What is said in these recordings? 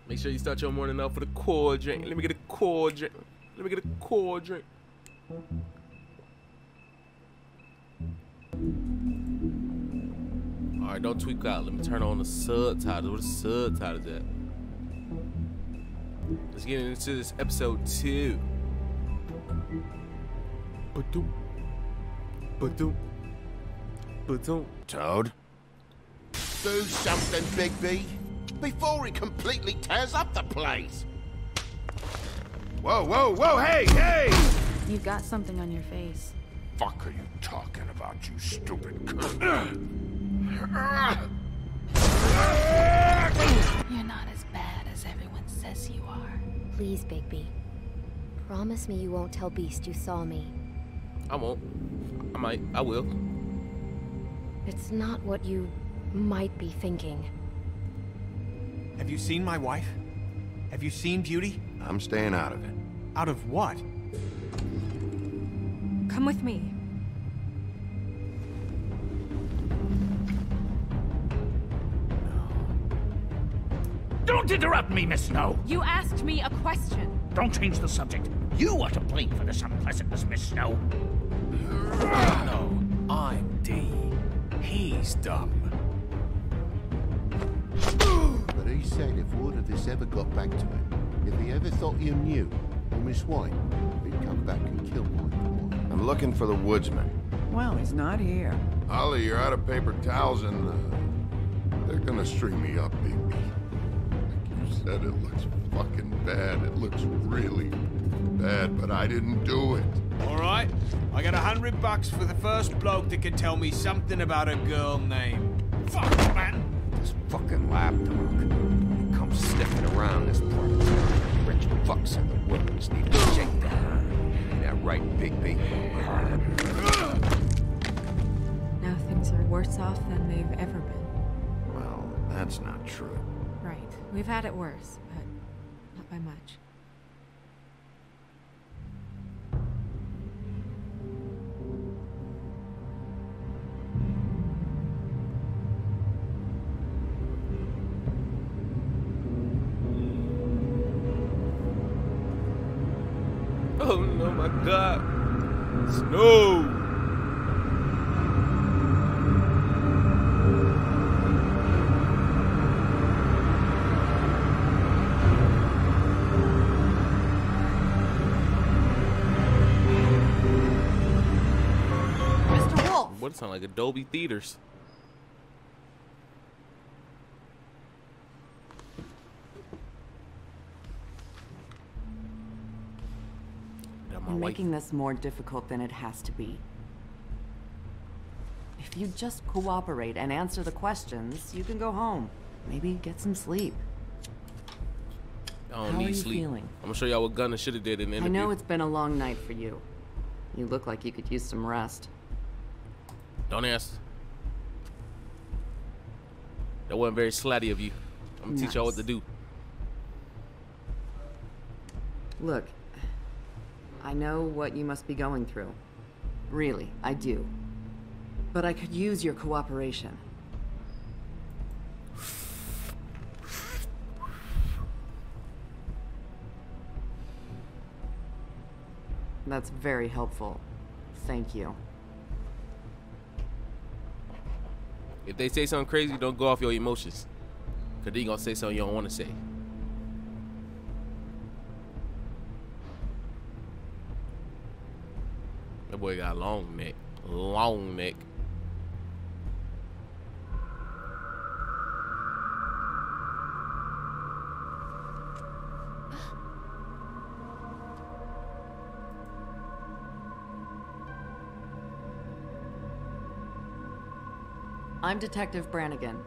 Make sure you start your morning off with a cold drink. Let me get a cold drink. Let me get a cold drink. Alright, don't tweak out. Let me turn on the subtitles. What the subtitles at? Let's get into this episode 2. Ba-doom. Ba-doom. Ba-doom. Toad? Do something, Big B, before he completely tears up the place. Whoa, whoa, whoa, hey, hey! You got something on your face. Fuck are you talking about, you stupid cunt? You're not as bad as everyone says you are. Please, Bigby. Promise me you won't tell Beast you saw me. I won't. I might. I will. It's not what you might be thinking. Have you seen my wife? Have you seen Beauty? I'm staying out of it. Out of what? Come with me. Don't interrupt me, Miss Snow. You asked me a question. Don't change the subject. You are to blame for this unpleasantness, Miss Snow. No, I'm D. He's dumb. But he said if word of this ever got back to him, if he ever thought you knew, or Miss White, he'd come back and kill my boy. I'm looking for the woodsman. Well, he's not here. Ollie, you're out of paper towels and, they're gonna string me up, baby. Like you said, it looks fucking bad. It looks really bad, but I didn't do it. All right, I got $100 for the first bloke that can tell me something about a girl named. Fuck, man! This fucking lapdog. He comes sniffing around this part of town. Rich fucks in the woods need to shake down. Ain't that right, Big B? Now things are worse off than they've ever been. Well, that's not true. Right. We've had it worse, but not by much. Oh no, my God. Snow. Mr. Wolf! What, it sound like Adobe Theaters. You're making this more difficult than it has to be. If you just cooperate and answer the questions, you can go home. Maybe get some sleep. I don't How need are you sleep. feeling? I'm gonna show y'all what Gunner should have did in the I interview. know it's been a long night for you. You look like you could use some rest. Don't ask. That wasn't very slutty of you. I'm gonna teach y'all what to do. Look, I know what you must be going through. Really, I do. But I could use your cooperation. That's very helpful. Thank you. If they say something crazy, don't go off your emotions. Cause they gonna say something you don't wanna say. That boy got a long neck. Long neck. I'm Detective Brannigan.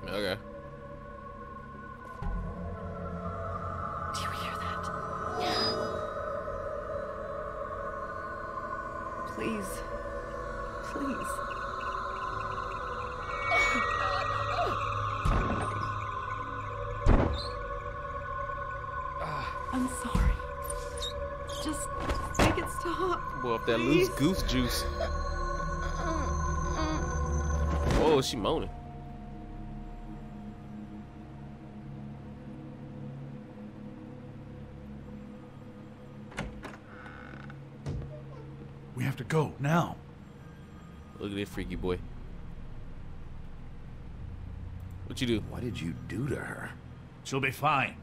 Okay. Do you hear that? Please. Please. I'm sorry. Just make it stop. Boy, up that loose goose juice. Oh, she moaning. go, now. Look at this freaky boy. What you do? What did you do to her? She'll be fine.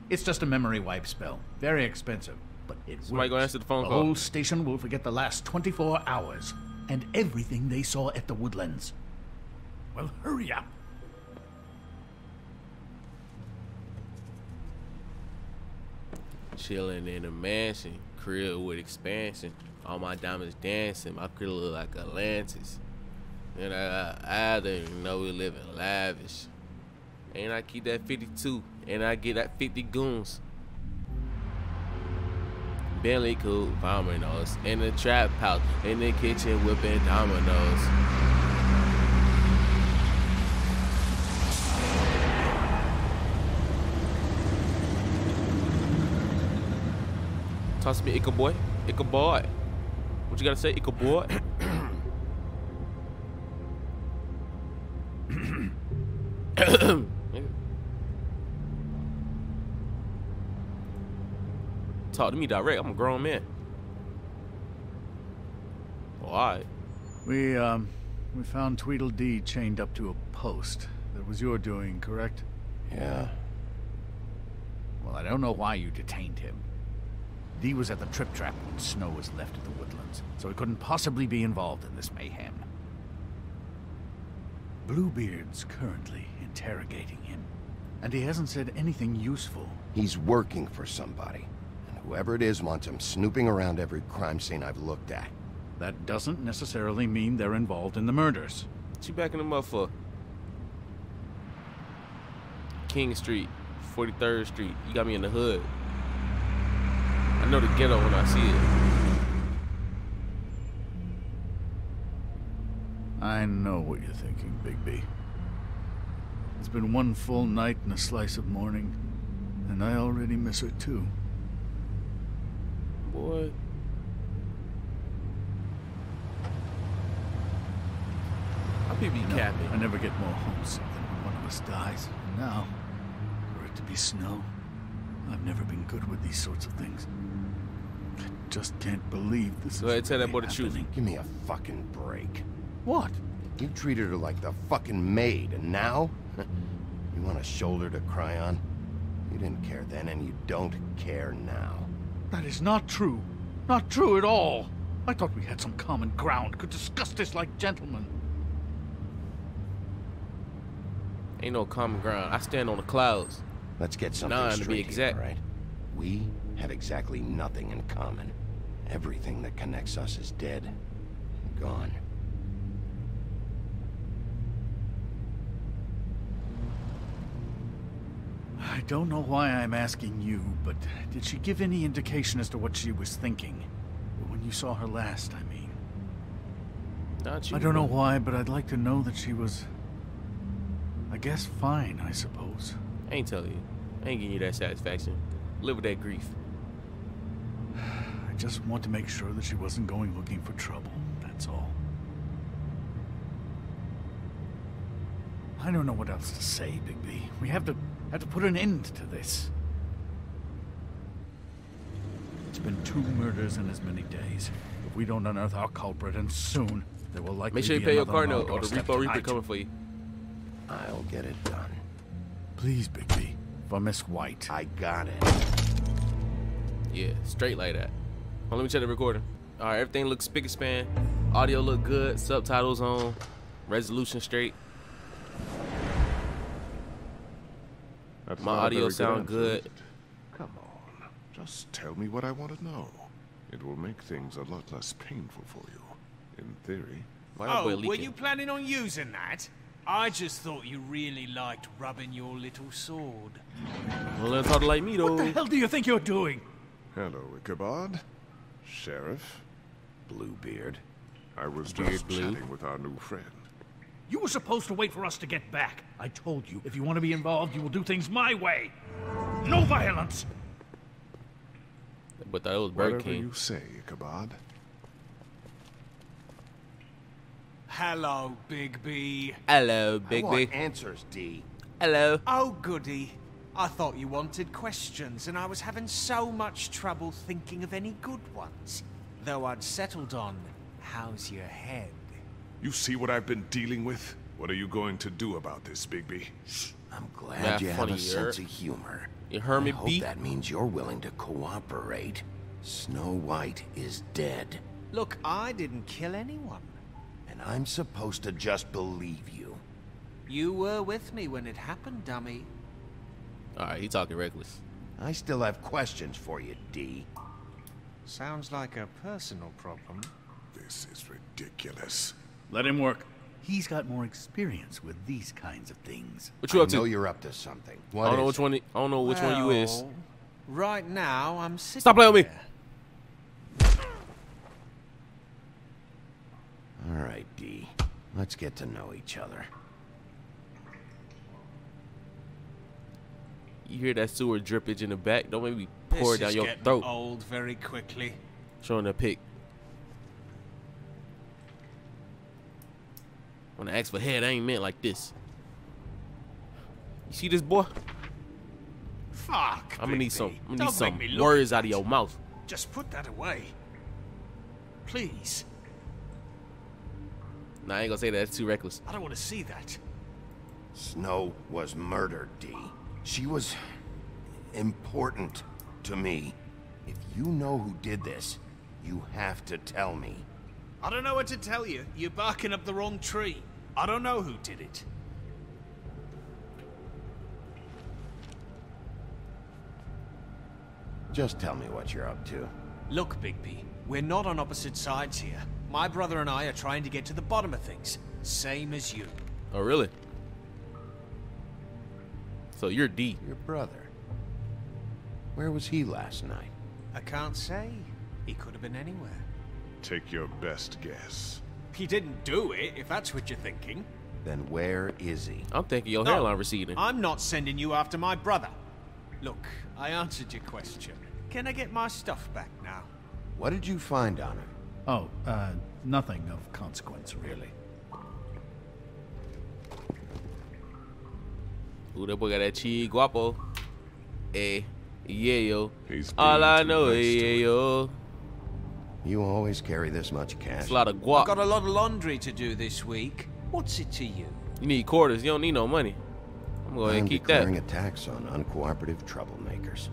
It's just a memory wipe spell. Very expensive, but it Somebody works. gonna answer the phone The call. whole station will forget the last 24 hours and everything they saw at the Woodlands. Well, hurry up. Chilling in a mansion, crib with expansion. All my diamonds dancing. My crib look like Atlantis. And I didn't know we live in lavish. And I keep that 52. And I get that 50 goons. Bentley coupe, dominoes. In the trap house. In the kitchen whipping dominoes. Toss me, Ica boy. Ica boy. What you gotta say, Ica boy? Talk to me direct. I'm a grown man. Well, alright. We found Tweedledee chained up to a post. That was your doing, correct? Yeah. Well, I don't know why you detained him. Dee was at the Trip Trap when Snow was left at the Woodlands, so he couldn't possibly be involved in this mayhem. Bluebeard's currently interrogating him, and he hasn't said anything useful. He's working for somebody, and whoever it is wants him snooping around every crime scene I've looked at. That doesn't necessarily mean they're involved in the murders. What you backing them up for? King Street, 43rd Street. You got me in the hood. I know the ghetto when I see it. I know what you're thinking, Bigby. It's been one full night and a slice of morning, and I already miss her too. Boy. How people be capping? I never get more homesick than when one of us dies. And now, for it to be Snow, I've never been good with these sorts of things. I just can't believe this is Go ahead, tell that boy really the truth. happening. Give me a fucking break. What? You treated her like the fucking maid, and now? You want a shoulder to cry on? You didn't care then, and you don't care now. That is not true. Not true at all. I thought we had some common ground, could discuss this like gentlemen. Ain't no common ground. I stand on the clouds. Let's get something 9 to be straight exact. here, all right? We have exactly nothing in common. Everything that connects us is dead. Gone. I don't know why I'm asking you, but did she give any indication as to what she was thinking? When you saw her last, I mean. Not you. I don't know why, but I'd like to know that she was, I guess, fine, I suppose. I ain't telling you. I ain't giving you that satisfaction. Live with that grief. I just want to make sure that she wasn't going looking for trouble, that's all. I don't know what else to say, Bigby. We have to put an end to this. It's been 2 murders in as many days. If we don't unearth our culprit, and soon, there will likely Make sure you be pay your another car on our note or the doorstep Repo Reaper tonight. coming for you. I'll get it done. Please, Bigby. For Miss White. I got it. Yeah, straight like that. Well, let me check the recording. All right, everything looks spick and span. Audio look good. Subtitles on. Resolution straight. That's My not a audio very sound answer, good. is it? Come on, just tell me what I want to know. It will make things a lot less painful for you, in theory. Why that boy Oh, were leaking? you planning on using that? I just thought you really liked rubbing your little sword. Don't let him talk like me though. What the hell do you think you're doing? Hello, Ichabod. Sheriff. Bluebeard. I was Beard just Blue. chatting with our new friend. You were supposed to wait for us to get back. I told you, if you want to be involved, you will do things my way. No violence! But that was Burger Whatever King. you say, Ichabod. Hello, Big B. Hello, I Big want B. answers, D. Hello. Oh, goody. I thought you wanted questions, and I was having so much trouble thinking of any good ones. Though I'd settled on, how's your head? You see what I've been dealing with? What are you going to do about this, Bigby? I'm glad you have funny, a sense of humor. You heard me, I hope B? that means you're willing to cooperate. Snow White is dead. Look, I didn't kill anyone. And I'm supposed to just believe you. You were with me when it happened, dummy. Alright, he talking reckless. I still have questions for you, D. Sounds like a personal problem. This is ridiculous. Let him work. He's got more experience with these kinds of things. What you up I know to? you're up to something. I What don't know is which one. I don't know which one you is. Well, right now, I'm sitting Stop playing with me. here. All right, D. Let's get to know each other. You hear that sewer drippage in the back? Don't make me pour it down your throat. Old very quickly. Showing the pic. When I ask for head, I ain't meant like this. You see this boy? Fuck. I'm gonna need some. I'm gonna need Don't some make me look words at out of your mouth. Just put that away. Please. Nah, I ain't gonna say that. That's too reckless. I don't want to see that. Snow was murdered, D. She was important to me. If you know who did this, you have to tell me. I don't know what to tell you. You're barking up the wrong tree. I don't know who did it. Just tell me what you're up to. Look, Bigby, we're not on opposite sides here. My brother and I are trying to get to the bottom of things. Same as you. Oh, really? So you're D. Your brother. Where was he last night? I can't say. He could have been anywhere. Take your best guess. He didn't do it, if that's what you're thinking. Then where is he? I'm thinking your No, hairline receding. I'm not sending you after my brother. Look, I answered your question. Can I get my stuff back now? What did you find on her? Oh, nothing of consequence, really. Ooh, that boy got that cheese guapo. Eh, yeah, yo. He's All being I too know nice is, to yeah, me. yo. You always carry this much cash? It's a lot of I've guap. got a lot of laundry to do this week. What's it to you? You need quarters. You don't need no money. I'm going I'm to keep declaring that. a tax on uncooperative troublemakers.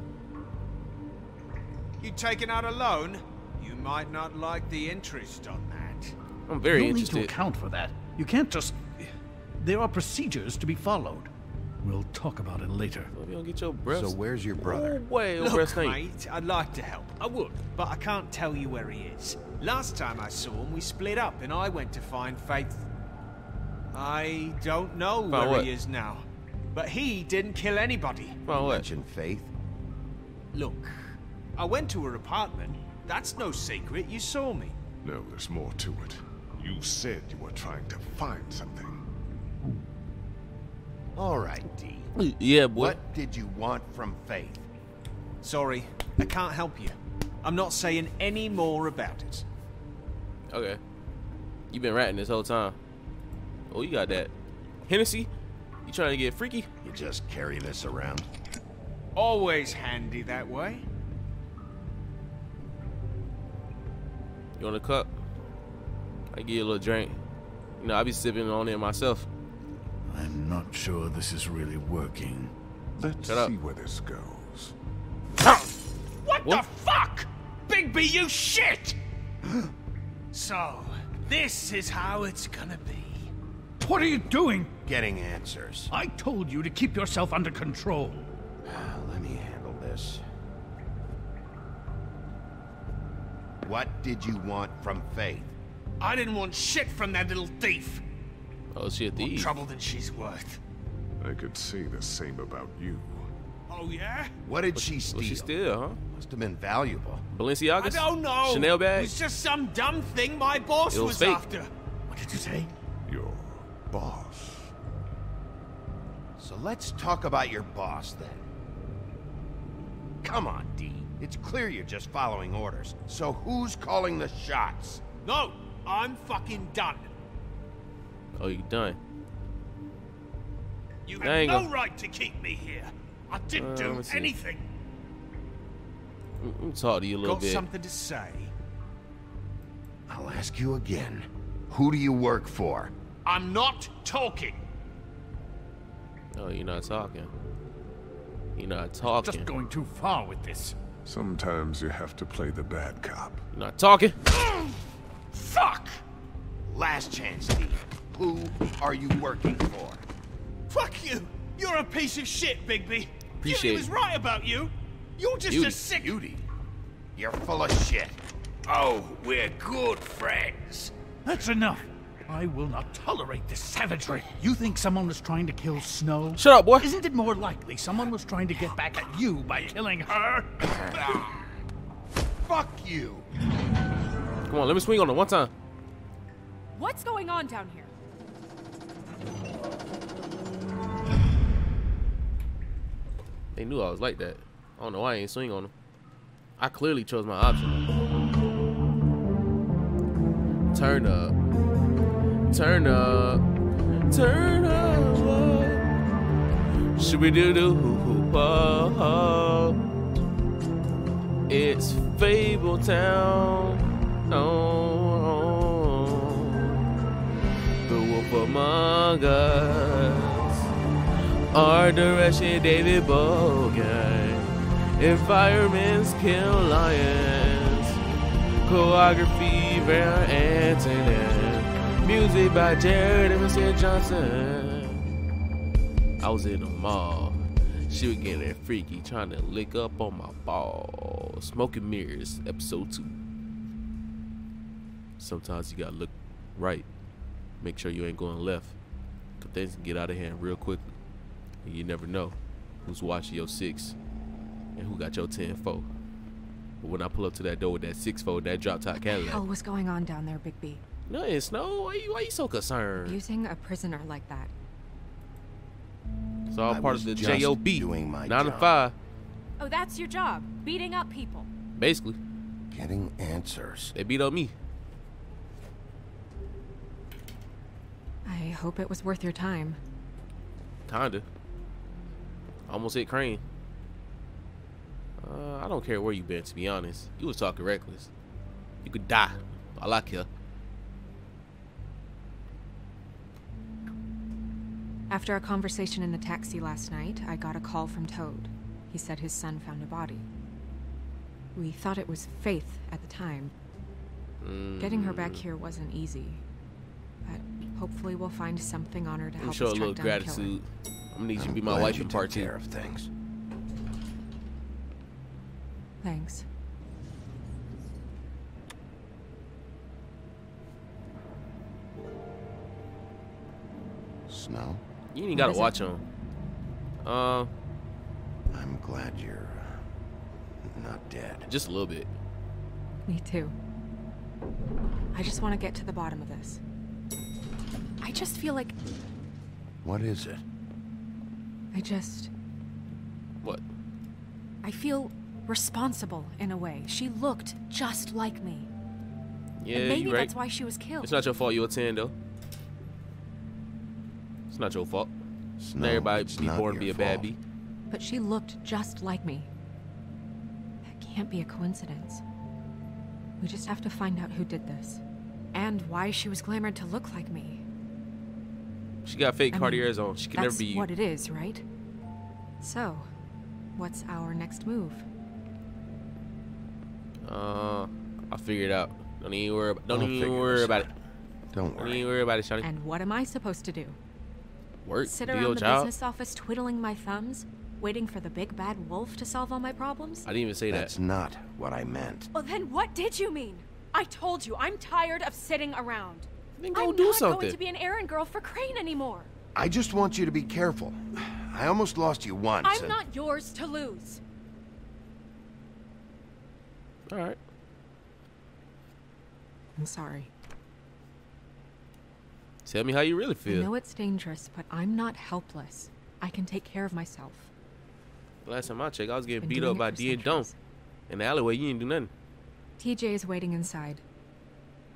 You taking out a loan? You might not like the interest on that. I'm very You'll interested. need to account for that. You can't just... There are procedures to be followed. We'll talk about it later. Hope you don't get your breath. So where's your brother? Oh, wait, your Look, breath stink. mate, I'd like to help. I would, but I can't tell you where he is. Last time I saw him, we split up, and I went to find Faith. I don't know where what? he is now. But he didn't kill anybody. Found what? Mention Faith? Look, I went to her apartment. That's no secret. You saw me. No, there's more to it. You said you were trying to find something. All right, D. Yeah, boy. What did you want from Faith? Sorry, I can't help you. I'm not saying any more about it. Okay. You been ratting this whole time. Oh, you got that. Hennessy? You trying to get freaky? You just carry this around? Always handy that way. You want a cup? I give you a little drink. You know, I be sipping on it myself. I'm not sure this is really working. Let's Shut up. see where this goes. What What? the fuck? Bigby, you shit! So, this is how it's gonna be. What are you doing? Getting answers. I told you to keep yourself under control. Let me handle this. What did you want from Faith? I didn't want shit from that little thief. Oh, she a More thief. trouble than she's worth. I could say the same about you. Oh, yeah? What did she steal? What she steal, huh? Must have been valuable. I Balenciagas? don't know. Chanel It bag? was just some dumb thing my boss It was was fake. after. What did you say? Your boss. So let's talk about your boss then. Come on, D. It's clear you're just following orders. So who's calling the shots? No, I'm fucking done. Oh, you done. You There have you no go. right to keep me here. I didn't let do me see. anything. Let me talk to you a little Got bit. something to say? I'll ask you again. Who do you work for? I'm not talking. No, you're not talking. You're not talking. Just going too far with this. Sometimes you have to play the bad cop. You're not talking. Fuck! Last chance, Steve. Who are you working for? Fuck you! You're a piece of shit, Bigby. Appreciate Beauty it. was right about you. You're just Beauty. a sick... Beauty. You're full of shit. Oh, we're good friends. That's enough. I will not tolerate this savagery. You think someone was trying to kill Snow? Shut up, boy. Isn't it more likely someone was trying to get back at you by killing her? Fuck you. Come on, let me swing on it one time. What's going on down here? They knew I was like that. I don't know why I ain't swing on them. I clearly chose my option. Turn up. Turn up. Turn up. Should we do? It's Fable Town. Oh, the wolf among us. Art direction, David Bogan. Environments kill lions. Choreography, Van Antonin. Music by Jared Emerson Johnson. I was in the mall. She was getting freaky, trying to lick up on my balls. Smoking Mirrors, episode 2. Sometimes you gotta look right. Make sure you ain't going left. Cause things can get out of hand real quickly. And you never know who's watching your 6 and who got your 10-4. But when I pull up to that door with that 6-4, that drop top What the Cadillac. hell was going on down there, Bigby? No, it's no. Why you so concerned? Abusing a prisoner like that. It's all I part was of the just JOB. doing my 9 to job. 5, Oh, that's your job. Beating up people. basically. Getting answers. They beat up me. I hope it was worth your time. Kinda. Almost hit Crane. I don't care where you been, to be honest. You was talking reckless. You could die. All I care. After a conversation in the taxi last night, I got a call from Toad. He said his son found a body. We thought it was Faith at the time. Getting her back here wasn't easy. But hopefully we'll find something on her to Let me help show a us little track down the killer. gratitude. I'm gonna need you to be my Glad wife you in took part 2. care of things. Thanks. Snow? You ain't gotta What is watch it? him. I'm glad you're not dead. Just a little bit. Me too. I just want to get to the bottom of this. I just feel like What is it? What? I feel responsible in a way. She looked just like me. Yeah, And maybe you right. that's why she was killed. It's not your fault you a 10 though. It's not your fault. Snow, Not everybody it's be not born to be your a bad fault. bee. But she looked just like me. That can't be a coincidence. We just have to find out who did this. And why she was glamored to look like me. She got fake I mean, Cartiers on. She can never That's be you. what it is, right? So, what's our next move? I'll figure it out. Don't even worry about, don't I'll even figure worry this about out. it. Don't Don't worry. even worry about it, Shawty. And what am I supposed to do? Work, Sit do around your the job. business office twiddling my thumbs, waiting for the big bad wolf to solve all my problems? I didn't even say That's that. not what I meant. Well, then what did you mean? I told you, I'm tired of sitting around. Then go I'm do not something. going to be an errand girl for Crane anymore. I just want you to be careful. I almost lost you once. I'm and- not yours to lose. All right. I'm sorry. Tell me how you really I feel. know it's dangerous, but I'm not helpless. I can take care of myself. Last time I checked, I was getting Been beat doing up it by for D and Dome. centuries. In the alleyway, you didn't do nothing. TJ is waiting inside.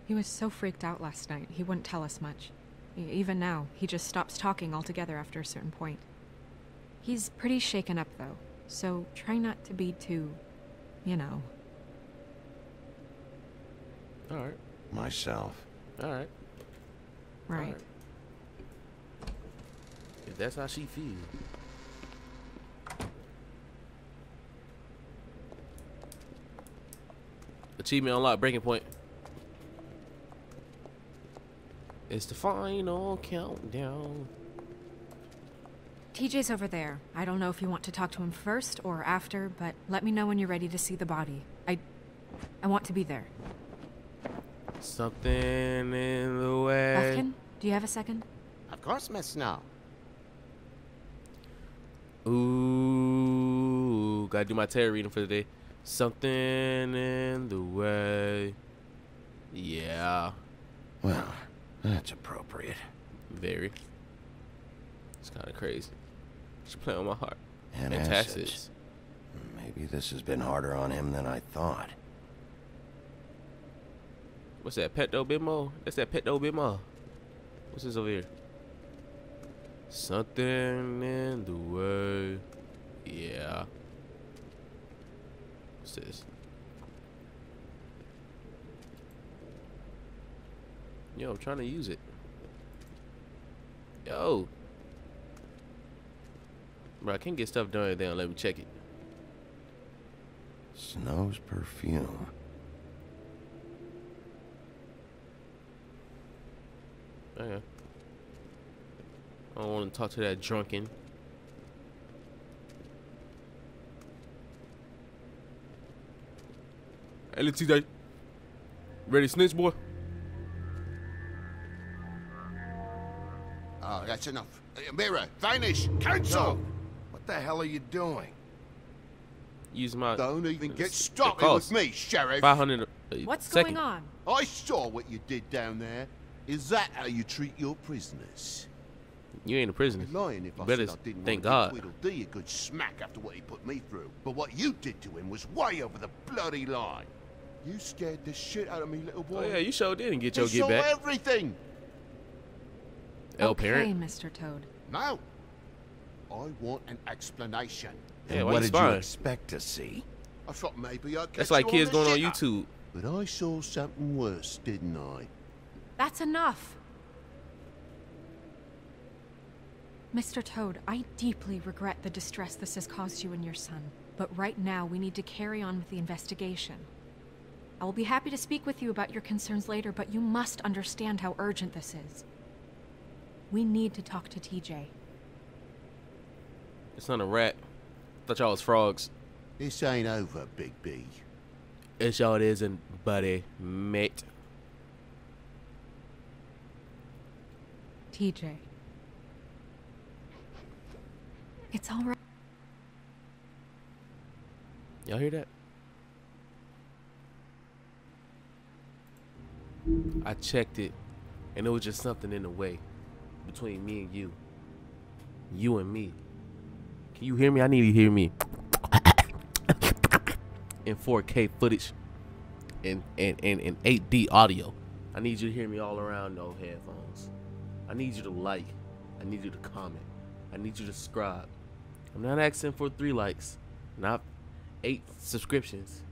He was so freaked out last night, he wouldn't tell us much. Even now, he just stops talking altogether after a certain point. He's pretty shaken up, though, so try not to be too, you know. All right. myself. All right. Right. All right. If that's how she feels. Achievement unlocked. Breaking point. It's the final countdown. TJ's over there. I don't know if you want to talk to him first or after, but let me know when you're ready to see the body. I want to be there. Something in the way. Buffkin, do you have a second? Of course, Miss Snow. Ooh, gotta do my tarot reading for the day. Something in the way. Yeah. Well, that's appropriate. Very. It's kind of crazy. She's playing with my heart. And acids. Maybe this has been harder on him than I thought. What's that? Pet-Do Bimo? That's that Pet-Do Bimo. What's this over here? Something in the way. Yeah. What's this? Yo, I'm trying to use it. Yo. Bro, I can't get stuff done down. Let me check it. Snow's perfume. Okay. I don't want to talk to that drunken. Hey, let's see that. Ready, snitch, boy? Oh, that's enough. Mirror, vanish, cancel! What the hell are you doing? Use my. Don't even get started with me, Sheriff. 500. What's second. going on? I saw what you did down there. Is that how you treat your prisoners? You ain't a prisoner. I'd be lying if I Better said I didn't thank want God. to give Tweedledee a good smack after what he put me through. But what you did to him was way over the bloody line. You scared the shit out of me, little boy. Oh yeah, you sure didn't get your You get saw back. everything. Okay, Parent. Mr. Toad. Now, I want an explanation. Yeah, And why what you did you spying? expect to see? I thought maybe I'd catch That's like you kids on the going on shitter. YouTube. But I saw something worse, didn't I? That's enough. Mr. Toad, I deeply regret the distress this has caused you and your son. But right now, we need to carry on with the investigation. I will be happy to speak with you about your concerns later, but you must understand how urgent this is. We need to talk to TJ. It's not a rat. Thought y'all was frogs. This ain't over, Big B. It sure isn't, buddy, mate. TJ. It's all right. Y'all hear that? I checked it, and it was just something in the way between me and you. You and me. Can you hear me? I need you to hear me. In 4K footage and 8D audio. I need you to hear me all around those headphones. I need you to like. I need you to comment. I need you to subscribe. I'm not asking for 3 likes, not 8 subscriptions,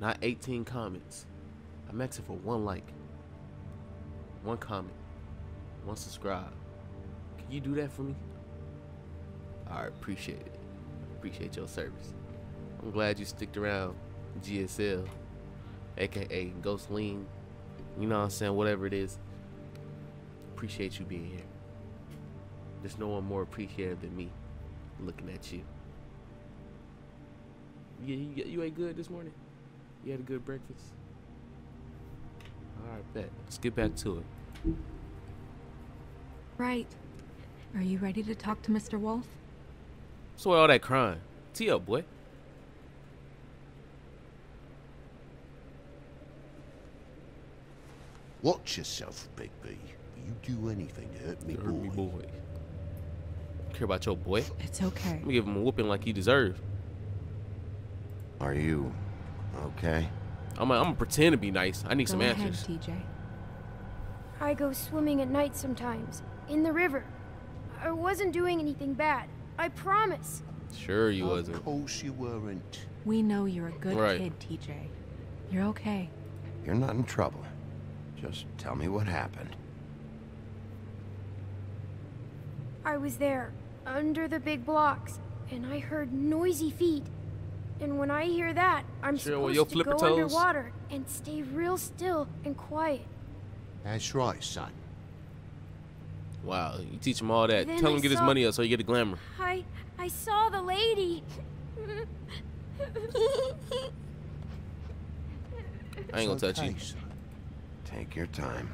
not 18 comments. I'm asking for 1 like, 1 comment, 1 subscribe. Can you do that for me? I appreciate it. Appreciate your service. I'm glad you sticked around GSL, aka Ghost Lean. You know what I'm saying? Whatever it is. Appreciate you being here. There's no one more appreciative than me looking at you. Yeah, you ate good this morning? You had a good breakfast? Alright, bet. Let's get back to it. Right. Are you ready to talk to Mr. Wolf? So all that crying. Tee up, boy. Watch yourself, Big B. You do anything to hurt me, Hurt me, boy. boy. Care about your boy? It's okay. I'm gonna give him a whooping like he deserves. Are you okay? I'm gonna pretend to be nice. I need Go some ahead, answers. TJ. I go swimming at night sometimes, in the river. I wasn't doing anything bad. I promise. Sure you wasn't. Of course you weren't. We know you're a good Right. kid, TJ. You're okay. you're not in trouble. Just tell me what happened. I was there, under the big blocks, and I heard noisy feet. And when I hear that, I'm supposed to go underwater and stay real still and quiet. That's right, son. Wow, you teach him all that. Then Tell him to get his money up so you get the glamour. I saw the lady. I ain't gonna touch you. Son. Take your time.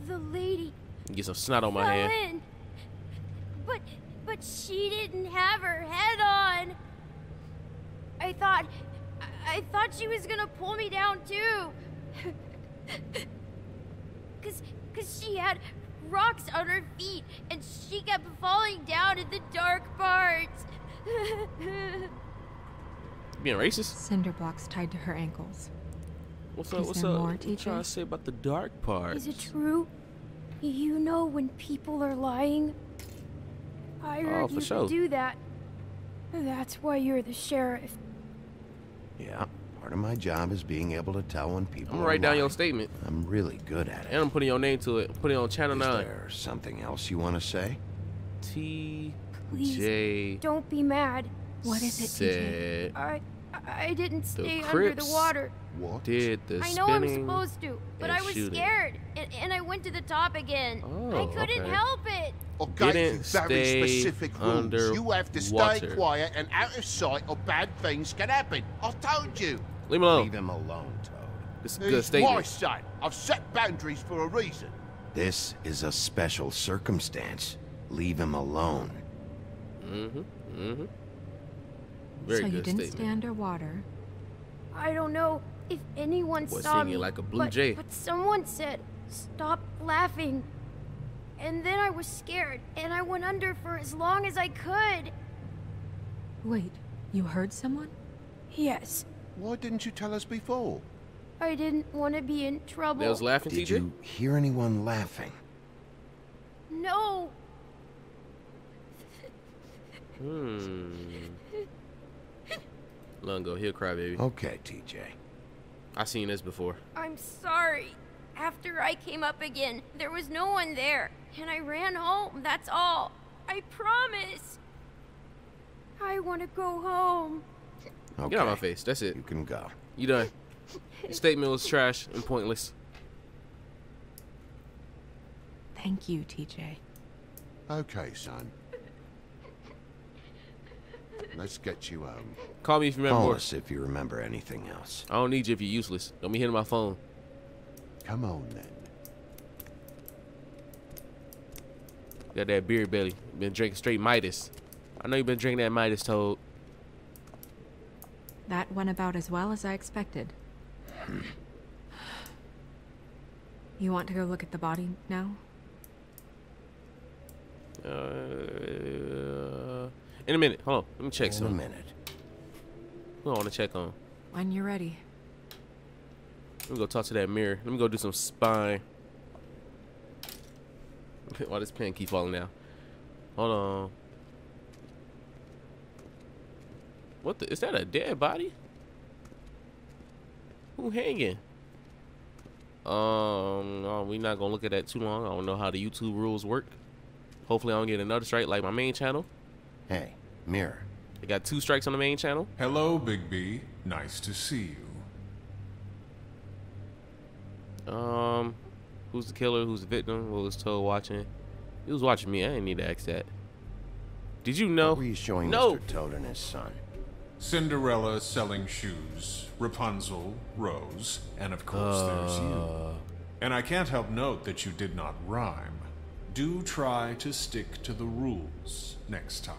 The lady Get some snot on my fell hand. in. But she didn't have her head on. I thought she was gonna pull me down too. Cause she had rocks on her feet and she kept falling down in the dark parts. Being racist? Cinder blocks tied to her ankles. What's up? Is What's there up? more, What you trying TJ? to say about the dark part? Is it true? You know when people are lying? I heard for you sure. could do that. That's why you're the sheriff. Yeah, part of my job is being able to tell when people I'm gonna are write down your lying. statement. I'm really good at it. And I'm putting your name to it. Put it on Channel Is 9. there something else you want to say? TJ Please, don't be mad. What is it, TJ? said I didn't stay under the Crips water. What? did the I know I'm spinning supposed to, but and I was shooting. scared, and I went to the top again. Oh, I couldn't okay. help it. Okay, Didn't very stay specific rules. You have to stay underwater. quiet and out of sight or bad things can happen. I told you. Leave him alone. Leave him alone, Toad. This is a good He's my statement. son. I've set boundaries for a reason. This is a special circumstance. Leave him alone. Very So good you didn't statement. stay underwater. I don't know if anyone Boy, saw singing me, like a blue but, jay. but someone said, "Stop laughing." And then I was scared, and I went under for as long as I could. Wait, you heard someone? Yes, Why didn't you tell us before? I didn't want to be in trouble. They was laughing, Did TJ? you hear anyone laughing? No, Lungo, he'll cry, baby. Okay, TJ. I seen this before. I'm sorry. After I came up again, there was no one there, and I ran home, that's all. I promise. I want to go home. Okay. Get out of my face. That's it. You can go. You done. Your statement was trash and pointless. Thank you, TJ. Okay, son. Let's get you home. Call me if you remember Call more. us if you remember anything else. I don't need you if you're useless. Don't be hitting my phone. Come on, then. Got that beer belly. Been drinking straight Midas. I know you've been drinking that Midas, Toad. That went about as well as I expected. You want to go look at the body now? In a minute. Hold on. Let me check In a something. minute. Who I want to check on? When you're ready. Let me go talk to that mirror. Let me go do some spine. Why this pen keep falling down? Hold on. What the? Is that a dead body? Who hanging? No, we not gonna look at that too long. I don't know how the YouTube rules work. Hopefully I don't get another strike like my main channel. Hey, mirror. They got 2 strikes on the main channel. Hello, Big B. Nice to see you. Who's the killer? Who's the victim? What was Toad watching? He was watching me. I didn't need to ask that. Did you know? What were you showing No. Mr. Toad and his son? Cinderella selling shoes, Rapunzel, Rose, and of course there's you. And I can't help note that you did not rhyme. Do try to stick to the rules next time.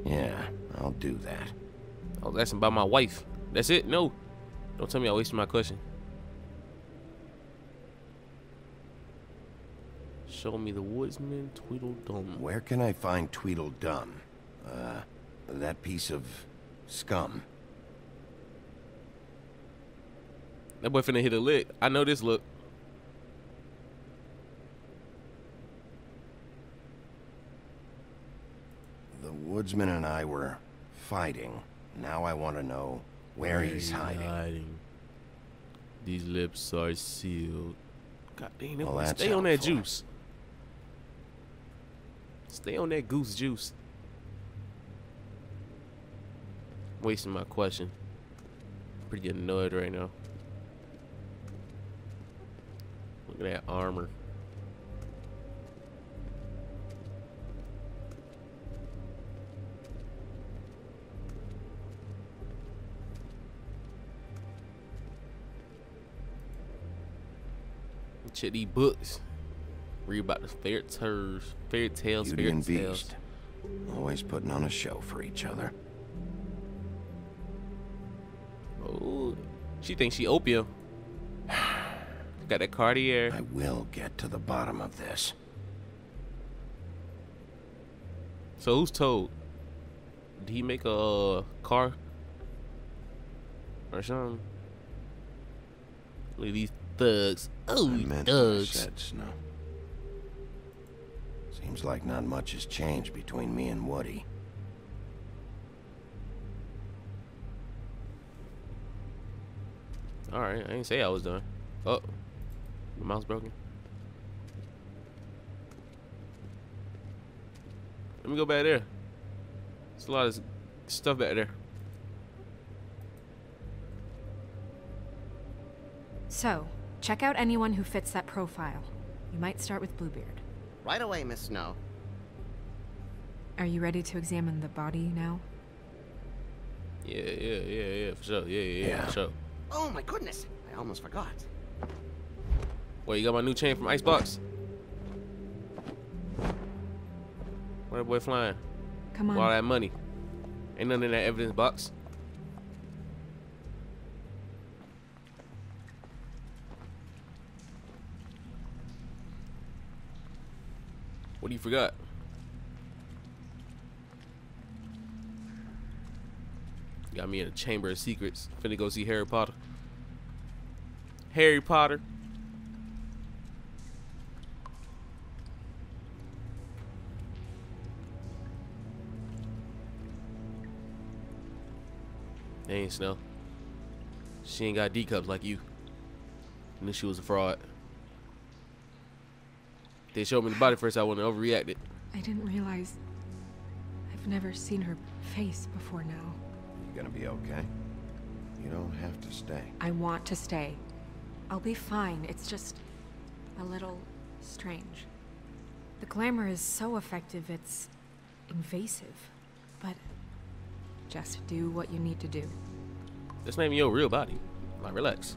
Yeah, I'll do that. I was asking about my wife. That's it? No. Don't tell me I wasted my question. Show me the woodsman, Tweedledum. Where can I find Tweedledum? That piece of scum. That boy finna hit a lick. I know this look. The woodsman and I were fighting. Now I want to know where he's hiding. These lips are sealed. God damn it. Well, Stay on that juice. Stay on that goose juice. Wasting my question. Pretty annoyed right now. Look at that armor. Check these books. Read about the fairy tales. Beauty and Beast. Always putting on a show for each other. Oh, she thinks she opium. Got that Cartier. I will get to the bottom of this. So who's Toad? Did he make a car or something? Look at these thugs. Oh, thugs. Said Snow. Seems like not much has changed between me and Woody. All right, I didn't say I was done. Oh, the mouse broken. Let me go back there. There's a lot of stuff back there. So, check out anyone who fits that profile. You might start with Bluebeard. Right away, Miss Snow. Are you ready to examine the body now? Yeah, for sure. Yeah, for sure. Oh my goodness, I almost forgot. Wait, you got my new chain from Icebox? Where that boy flying? Come on. All that money. Ain't nothing in that evidence box. What do you forgot? Got me in a chamber of secrets. Finna go see Harry Potter. Harry Potter. They ain't Snow. She ain't got D cups like you. Knew she was a fraud. They showed me the body first, I wouldn't have overreacted. I didn't realize. I've never seen her face before now. You gonna be okay? You don't have to stay. I want to stay. I'll be fine. It's just a little strange. The glamour is so effective, it's invasive. But just do what you need to do. That's not even your real body. Like, relax.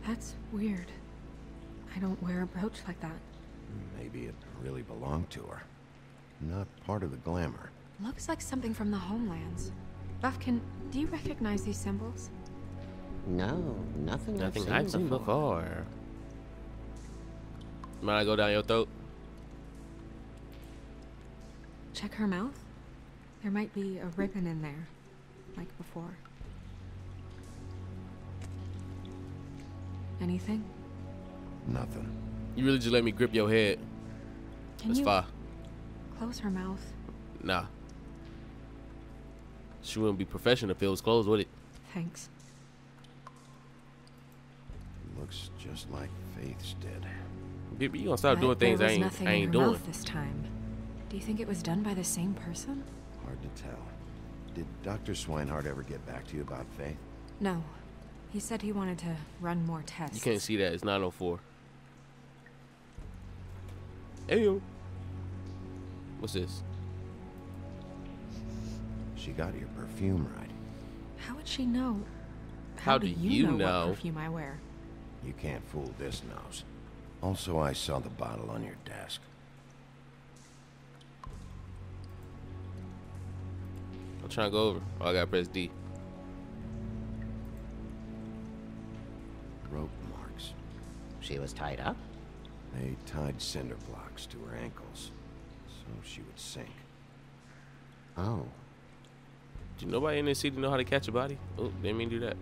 That's weird. I don't wear a brooch like that. Maybe it really belonged to her. Not part of the glamour. Looks like something from the homelands. Buffkin, do you recognize these symbols? No, nothing I've seen before. Might I go down your throat? Check her mouth. There might be a ribbon in there, like before. Anything? Nothing. You really just let me grip your head. Can That's you fine. Close her mouth? Nah. She wouldn't be professional if it was closed, would it? Thanks. Looks just like Faith's did. Baby, you gonna stop doing things I ain't doing. Mouth this time. Do you think it was done by the same person? Hard to tell. Did Dr. Swinehart ever get back to you about Faith? No. He said he wanted to run more tests. You can't see that. It's 904. Hey, yo. What's this? She got your perfume right. How would she know? How do you know what perfume I wear? You can't fool this nose. Also, I saw the bottle on your desk. I'm trying to go over. Oh, I gotta press D. Rope marks. She was tied up? They tied cinder blocks to her ankles, so she would sink. Oh. Did nobody in this city know how to catch a body? Oh, didn't mean to do that.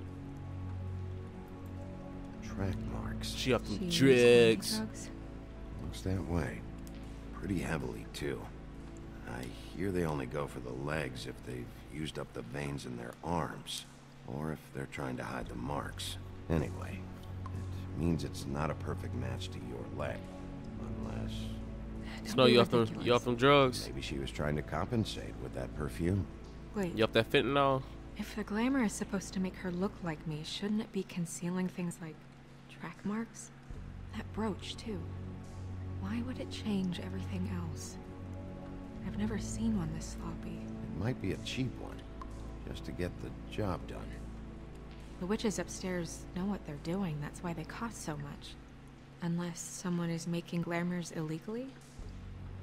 Track marks. She off them drugs. Looks that way. Pretty heavily, too. I hear they only go for the legs if they've used up the veins in their arms, or if they're trying to hide the marks. Anyway, it means it's not a perfect match to your leg, unless... Snow, you off them drugs? Maybe she was trying to compensate with that perfume. Wait. You off that fentanyl? If the glamour is supposed to make her look like me, shouldn't it be concealing things like track marks? That brooch, too. Why would it change everything else? I've never seen one this sloppy. It might be a cheap one, just to get the job done. The witches upstairs know what they're doing, that's why they cost so much. Unless someone is making glamours illegally?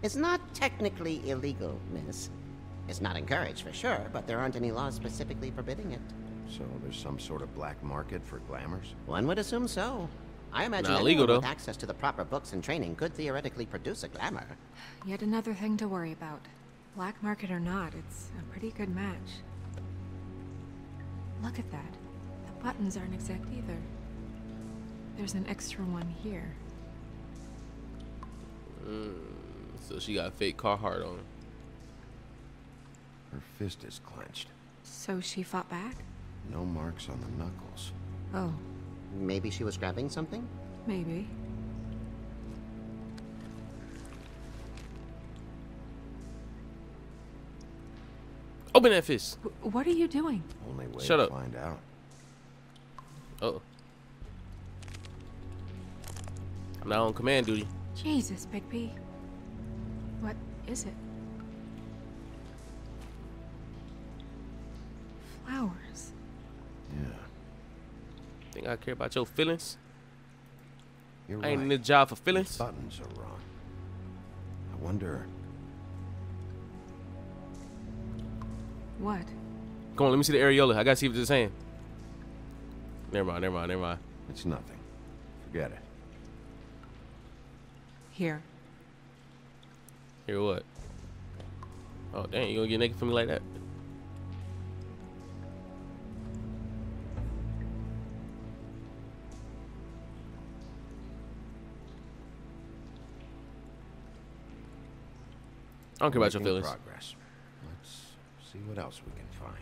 It's not technically illegal, miss. It's not encouraged for sure, but there aren't any laws specifically forbidding it. So there's some sort of black market for glamours? One would assume so. I imagine not anyone legal, though. with access to the proper books and training could theoretically produce a glamour. Yet another thing to worry about. Black market or not, it's a pretty good match. Look at that. The buttons aren't exact either. There's an extra one here. So she got a fake Carhartt on. Her fist is clenched. So she fought back? No marks on the knuckles. Oh. Maybe she was grabbing something? Maybe. Open that fist. What are you doing? Only way Shut to up. find out. Oh. I'm not on command duty. Jesus, Bigby. What is it? Flowers. Yeah. Think I care about your feelings? You're I ain't right. in this job for feelings. These buttons are wrong. I wonder... What? Come on, let me see the areola. I gotta see what it's saying. Never mind. It's nothing. Forget it. Here. Here what? Oh, dang, you gonna get naked for me like that? I don't care about your Making feelings. Progress. Let's see what else we can find.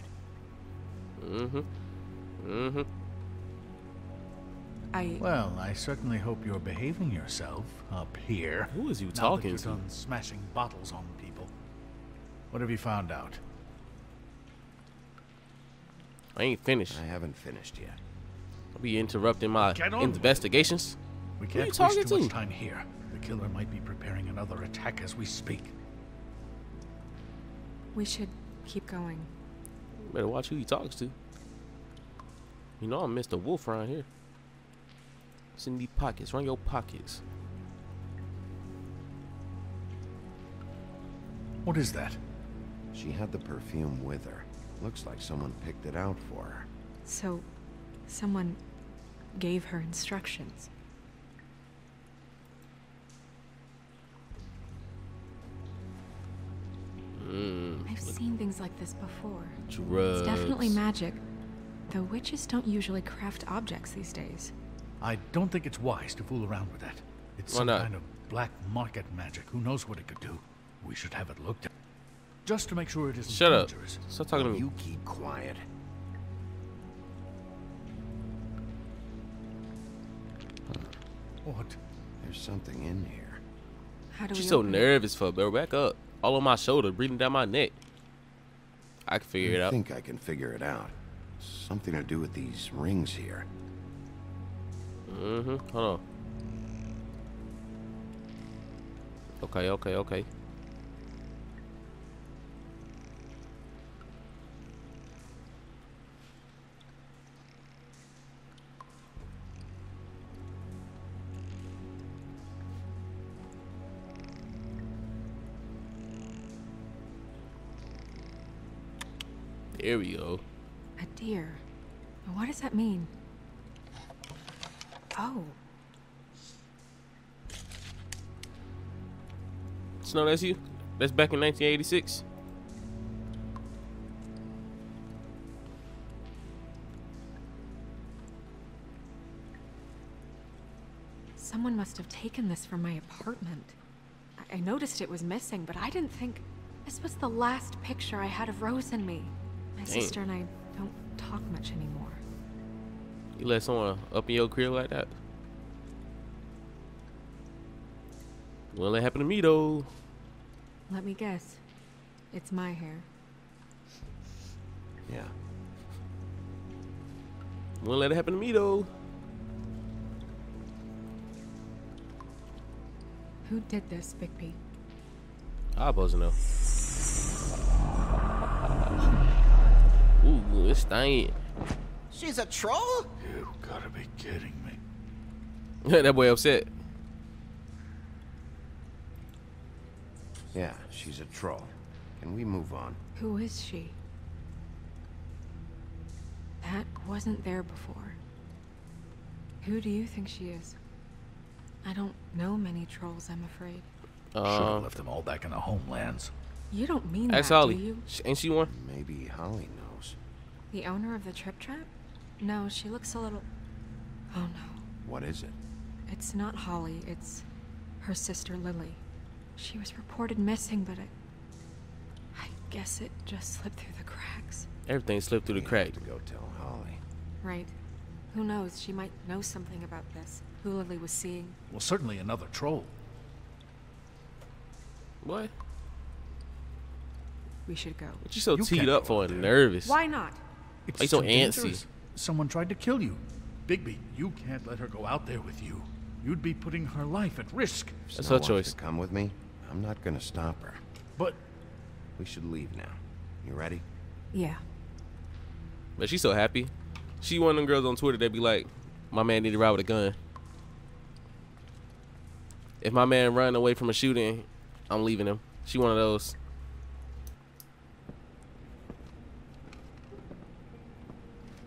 Well, I certainly hope you're behaving yourself up here. Who is you now talking that you're to? done smashing bottles on people. What have you found out? I ain't finished. I haven't finished yet. I'll be interrupting my Get on. investigations. We Who you can't talking waste too to? much time here. The killer might be preparing another attack as we speak. We should keep going. Better watch who he talks to. You know I'm Mr. Wolf around here. It's in these pockets. Run your pockets. What is that? She had the perfume with her. Looks like someone picked it out for her. So, someone gave her instructions. I've seen things like this before. Drugs. It's definitely magic. Though witches don't usually craft objects these days. I don't think it's wise to fool around with that. It's Why some not? kind of black market magic. Who knows what it could do? We should have it looked at. Just to make sure it isn't Shut up. dangerous. Stop talking to me. You keep quiet. What? There's something in here. How do She's we so open it? nervous for, bro. Back up. All on my shoulder, breathing down my neck. I can figure it I out. think I can figure it out. Something to do with these rings here. Hold on. Okay. There we go. A deer. What does that mean? Oh. Snow, that's you? That's back in 1986? Someone must have taken this from my apartment. I noticed it was missing, but I didn't think... This was the last picture I had of Rose and me. My Dang. sister and I don't talk much anymore. You let someone up in your crib like that? Wouldn't let happen to me though. Let me guess. It's my hair. Yeah. Wouldn't let it happen to me though. Who did this, Bigby? I'm supposed to know. Ooh, it's stinking. She's a troll? You gotta be kidding me. That boy upset. Yeah, she's a troll. Can we move on? Who is she? That wasn't there before. Who do you think she is? I don't know many trolls, I'm afraid. Should have left them all back in the homelands. You don't mean That's that, Holly. do you? Ain't she one? Maybe Holly knows. The owner of the Trip Trap? No, she looks a little... Oh no. What is it? It's not Holly, it's her sister Lily. She was reported missing, but I guess it just slipped through the cracks. Everything slipped through the crack. To go tell Holly. Right. Who knows? She might know something about this. Who Lily was seeing. Well, certainly another troll. What? We should go. What you so You teed can't up go for up and there. nervous? Why not? It's Why you so too antsy? dangerous. Someone tried to kill you. Bigby, you can't let her go out there with you. You'd be putting her life at risk. If That's Snow her wants choice. to come with me. I'm not gonna stop her. But we should leave now. You ready? Yeah. But she's so happy. She one of them girls on Twitter that be like, my man need to ride with a gun. If my man run away from a shooting, I'm leaving him. She one of those.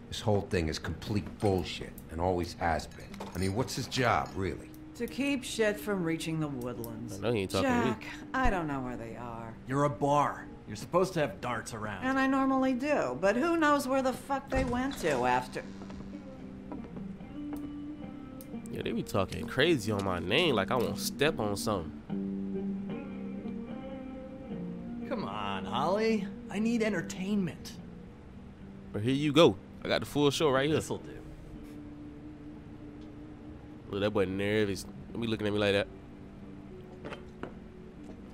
This whole thing is complete bullshit, and always has been. I mean, what's his job, really? To keep shit from reaching the woodlands. I know he ain't talking to me. Jack, I don't know where they are. You're a bar. You're supposed to have darts around. And I normally do, but who knows where the fuck they went to after... Yeah, they be talking crazy on my name like I won't step on something. Come on, Holly. I need entertainment. But here you go. I got the full show right here. This'll do. Look, that boy nervous. Don't be looking at me like that.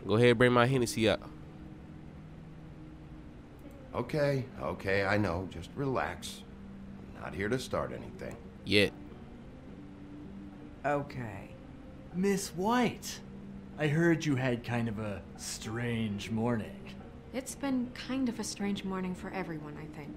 Go ahead, bring my Hennessy out. Okay, I know. Just relax. I'm not here to start anything. Yet. Okay. Miss White, I heard you had kind of a strange morning. It's been kind of a strange morning for everyone, I think.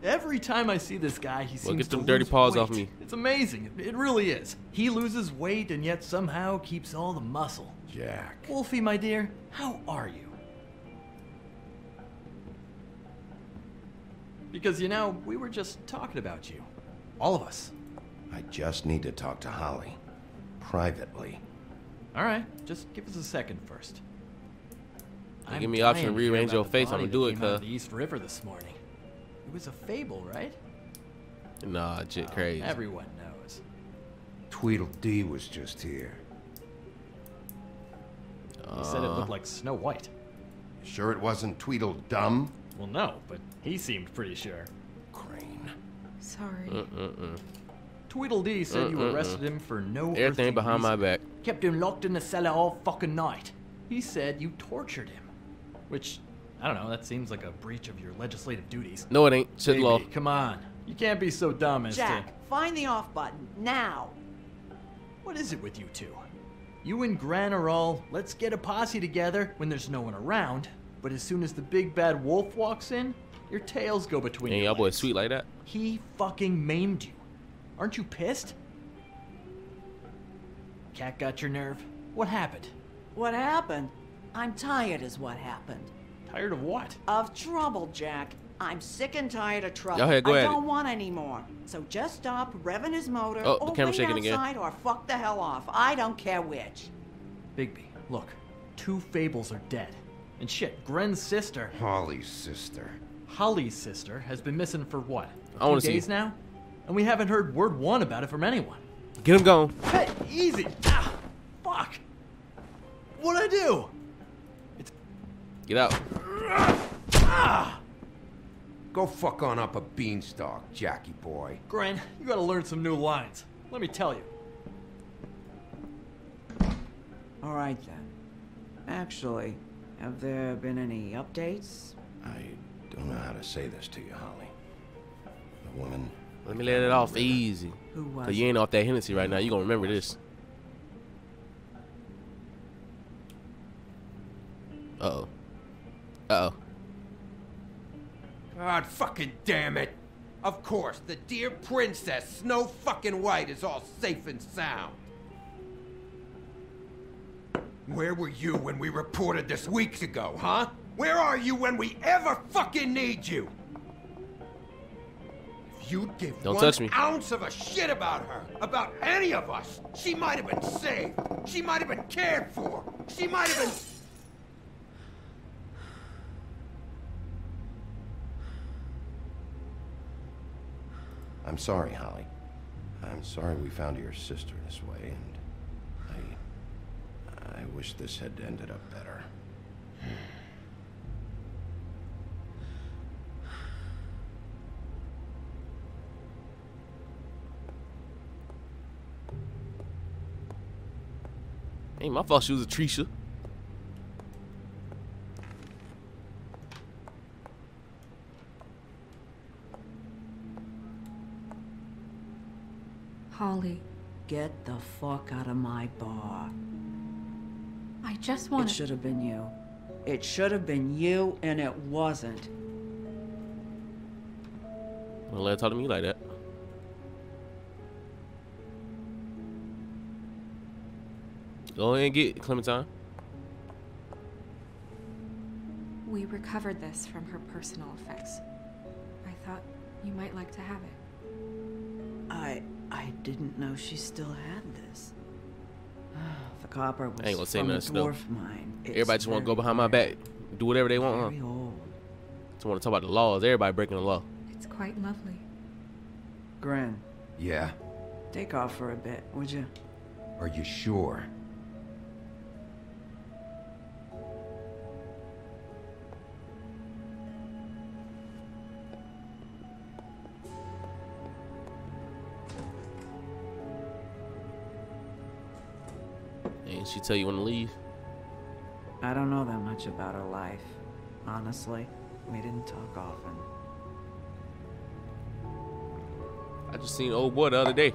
Every time I see this guy, he seems get to them dirty lose paws weight. off me. It's amazing. It really is. He loses weight and yet somehow keeps all the muscle. Jack. Wolfie, my dear, how are you? Because, you know, we were just talking about you. All of us. I just need to talk to Holly. Privately. All right, just give us a second first. You give me the option to rearrange your face, I'm gonna do it, cuz. cuz. The East River this morning. It was a fable, right? Nah, shit crazy. Everyone knows. Tweedledee was just here. He said it looked like Snow White. Sure it wasn't Tweedledum? Well, no, but he seemed pretty sure. Crane. Sorry. Tweedledee said you arrested him for no Everything earthly behind my reason. back. Kept him locked in the cellar all fucking night. He said you tortured him. Which, I don't know, that seems like a breach of your legislative duties. No, it ain't. Shit Baby, law. come on. You can't be so dumb as Jack, to... find the off button, now. What is it with you two? You and Gran are all, let's get a posse together when there's no one around. But as soon as the big bad wolf walks in, your tails go between Ain't your y'all boy legs. sweet like that? He fucking maimed you. Aren't you pissed? Cat got your nerve? What happened? What happened? I'm tired is what happened. Tired of what? Of trouble, Jack. I'm sick and tired of trouble. Y'all go I at it. don't want any more. So just stop revving his motor, Oh, the or camera's wait shaking again. outside, or fuck the hell off. I don't care which. Bigby, look. 2 fables are dead. And shit, Gren's sister, Holly's sister. Holly's sister, has been missing for what? I wanna A few see. days now? And we haven't heard word one about it from anyone. Get him gone. Hey, easy! Ah, fuck! What'd I do? Get out. Go fuck on up a beanstalk, Jackie boy. Gran, you gotta learn some new lines. Let me tell you. All right, then. Actually, have there been any updates? I don't know how to say this to you, Holly. The woman... Let me let it off easy. Who was Cause you ain't off that Hennessy right now. You gonna remember this. Uh-oh. Uh-oh. God fucking damn it. Of course, the dear princess, Snow fucking White, is all safe and sound. Where were you when we reported this weeks ago, huh? Where are you when we ever fucking need you? If you'd give Don't one touch me. ounce of a shit about her, about any of us, she might have been saved. She might have been cared for. She might have been... I'm sorry, Holly. I'm sorry we found your sister this way, and I wish this had ended up better. Ain't my fault she was a Trisha. Holly, Get the fuck out of my bar. I just want It should have been you. It should have been you, and it wasn't. Don't let her talk to me like that. Go ahead and get it, Clementine. We recovered this from her personal effects. I thought you might like to have it. I didn't know she still had this. The copper was I ain't gonna say from a nothing, though. dwarf mine. Everybody just want to go behind my back, do whatever they want, Very huh? old. Just want to talk about the laws. Everybody breaking the law. It's quite lovely. Gren, Yeah? take off for a bit, would you? Are you sure? Ain't she tell you when to leave? I don't know that much about her life. Honestly, we didn't talk often. I just seen old boy the other day.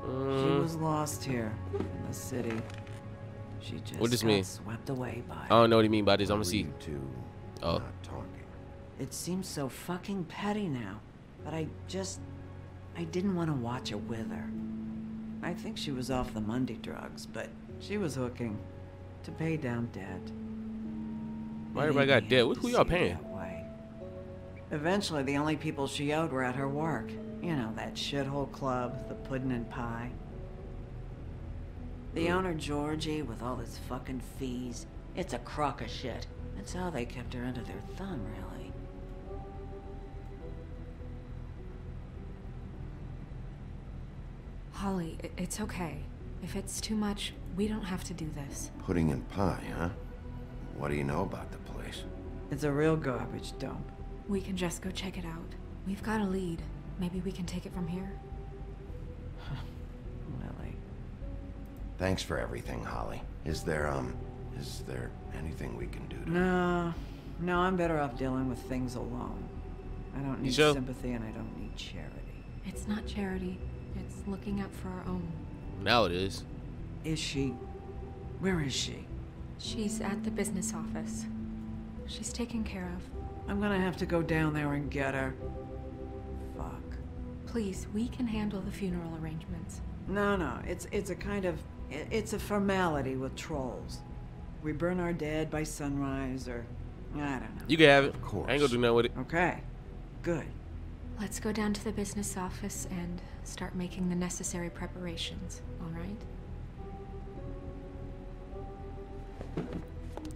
She was lost here in the city. She just What this got mean? swept away by I don't know what he mean by this. I'm gonna see. You two Oh. not talking. It seems so fucking petty now, but I didn't want to watch it with her. I think she was off the Monday drugs, but she was hooking to pay down debt. Why everybody got debt? Who y'all paying? That way. Eventually, the only people she owed were at her work. You know, that shithole club, the Puddin' and Pie. The owner, Georgie, with all his fucking fees, it's a crock of shit. That's how they kept her under their thumb, really. Holly, it's okay. If it's too much, we don't have to do this. Pudding and pie, huh? What do you know about the place? It's a real garbage dump. We can just go check it out. We've got a lead. Maybe we can take it from here. Lily. Thanks for everything, Holly. Is there anything we can do to... No, I'm better off dealing with things alone. I don't need sure? sympathy and I don't need charity. It's not charity. It's looking out for our own. Now it is. Is she? Where is she? She's at the business office. She's taken care of. I'm gonna have to go down there and get her. Fuck. Please, we can handle the funeral arrangements. No, it's a kind of... It's a formality with trolls. We burn our dead by sunrise, or... I don't know. You can have it. Of course. I ain't gonna do nothing with it. Okay. Good. Let's go down to the business office and start making the necessary preparations, all right?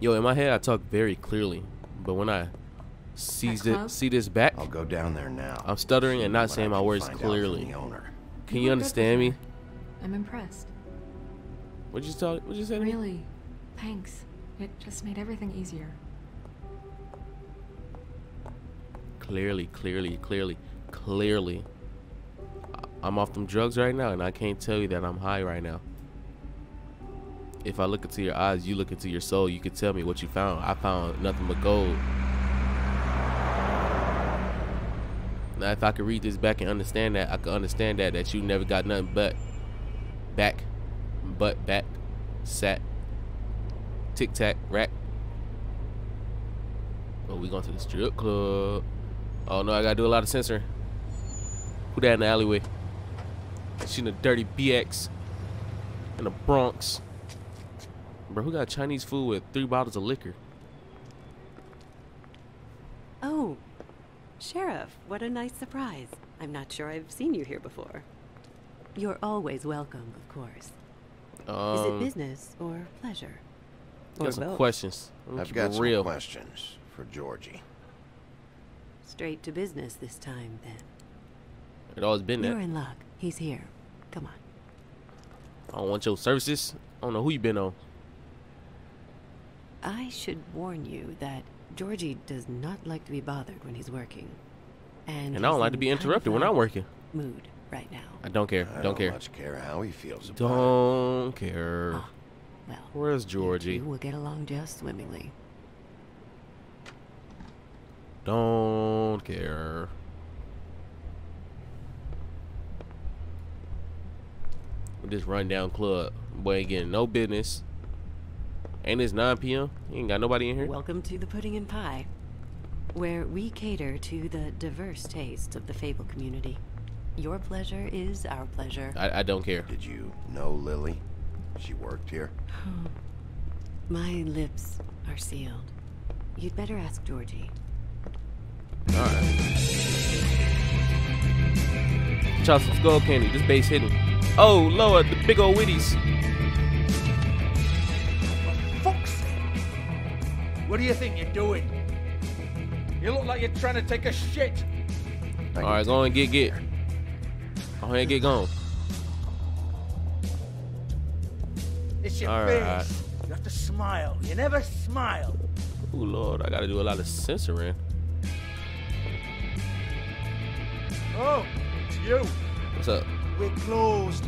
Yo, in my head, I talk very clearly, but when I see this back, I'll go down there now. I'm stuttering and not saying my words clearly. Can you understand me? I'm impressed. What'd you say? Really. Thanks. It just made everything easier. Clearly. I'm off them drugs right now, and I can't tell you that I'm high right now. If I look into your eyes, you look into your soul, you can tell me what you found. I found nothing but gold. Now, if I could read this back and understand that, I could understand that you never got nothing but back, sat, tic-tac, rack. Oh, we going to the strip club. Oh, no, I got to do a lot of censoring. Who that in the alleyway? She in a dirty BX in the Bronx. Bro, who got Chinese food with 3 bottles of liquor? Oh, Sheriff, what a nice surprise. I'm not sure I've seen you here before. You're always welcome, of course. Is it business or pleasure? Or Got some both? questions. I've got some questions for Georgie. Straight to business this time, then. It always been that. You're in luck. He's here. Come on. I don't want your services. I don't know who you been on. I should warn you that Georgie does not like to be bothered when he's working. And I don't like to be interrupted when I'm working. Mood right now. I don't care. I don't care. much care how he feels about Don't care. Oh, well, where's Georgie? We'll get along just swimmingly. Don't care. This rundown club. Boy ain't getting no business. And it's 9 p.m. You ain't got nobody in here. Welcome to the Pudding and Pie, where we cater to the diverse tastes of the Fable community. Your pleasure is our pleasure. I don't care. Did you know Lily? She worked here? My lips are sealed. You'd better ask Georgie. Alright. Chocolate skull candy. This base hidden. Oh, Lord, the big old witties. Fuck's sake! What do you think you're doing? You look like you're trying to take a shit. Alright, go and get. Go ahead and get gone. It's your Alright. face. You have to smile. You never smile. Oh, Lord, I gotta do a lot of censoring. Oh, it's you. What's up? We're closed.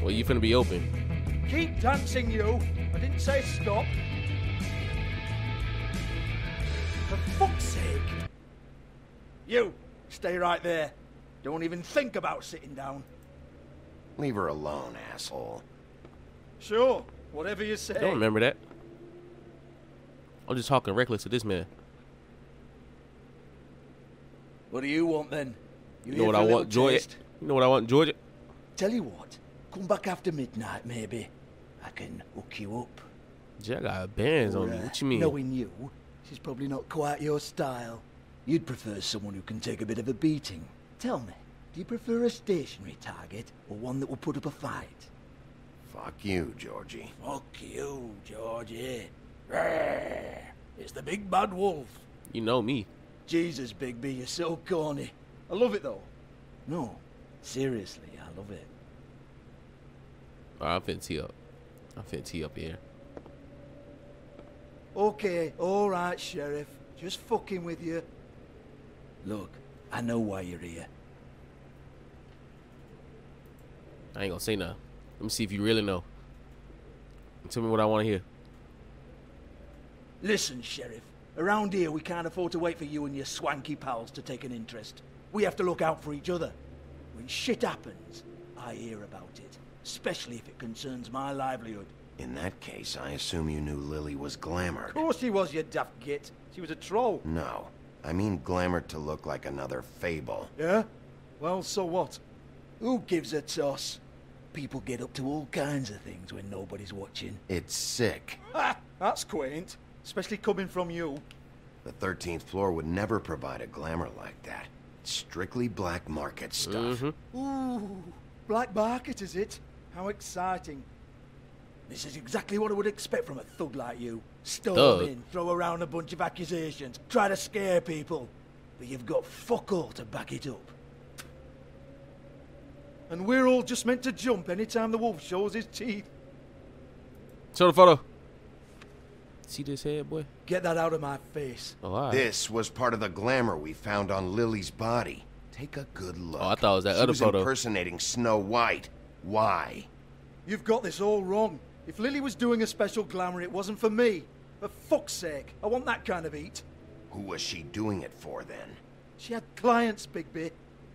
Well, you finna be open. Keep dancing, you. I didn't say stop. For fuck's sake. You, stay right there. Don't even think about sitting down. Leave her alone, asshole. Sure, whatever you say. Don't remember that. I'm just talking reckless to this man. What do you want then? You know what I want, Georgia? You know what I want, Georgia? Tell you what, come back after midnight, maybe. I can hook you up. Jay, I got bands on me. What you mean? Knowing you, she's probably not quite your style. You'd prefer someone who can take a bit of a beating. Tell me, do you prefer a stationary target or one that will put up a fight? Fuck you, Georgie. Fuck you, Georgie. Rawr. It's the big bad wolf. You know me. Jesus, Bigby, you're so corny. I love it, though. No, seriously, I love it. Alright, I'm finna tee up. I'm finna tee up here. Okay, alright, Sheriff. Just fucking with you. Look, I know why you're here. I ain't gonna say nothing. Let me see if you really know. Tell me what I want to hear. Listen, Sheriff. Around here, we can't afford to wait for you and your swanky pals to take an interest. We have to look out for each other. When shit happens, I hear about it. Especially if it concerns my livelihood. In that case, I assume you knew Lily was glamored. Of course she was, you daft git. She was a troll. No. I mean glamored to look like another Fable. Yeah? Well, so what? Who gives a toss? People get up to all kinds of things when nobody's watching. It's sick. Ha! That's quaint. Especially coming from you. The 13th floor would never provide a glamour like that. Strictly black market stuff. Ooh, black market, is it? How exciting. This is exactly what I would expect from a thug like you. Storm in, throw around a bunch of accusations, try to scare people. But you've got fuck all to back it up. And we're all just meant to jump anytime the wolf shows his teeth. Show the photo. See this head, boy? Get that out of my face. Oh, all right. This was part of the glamour we found on Lily's body. Take a good look. Oh, I thought it was that other She photo. was impersonating Snow White. Why? You've got this all wrong. If Lily was doing a special glamour, it wasn't for me. For fuck's sake, I want that kind of eat. Who was she doing it for, then? She had clients, Bigby.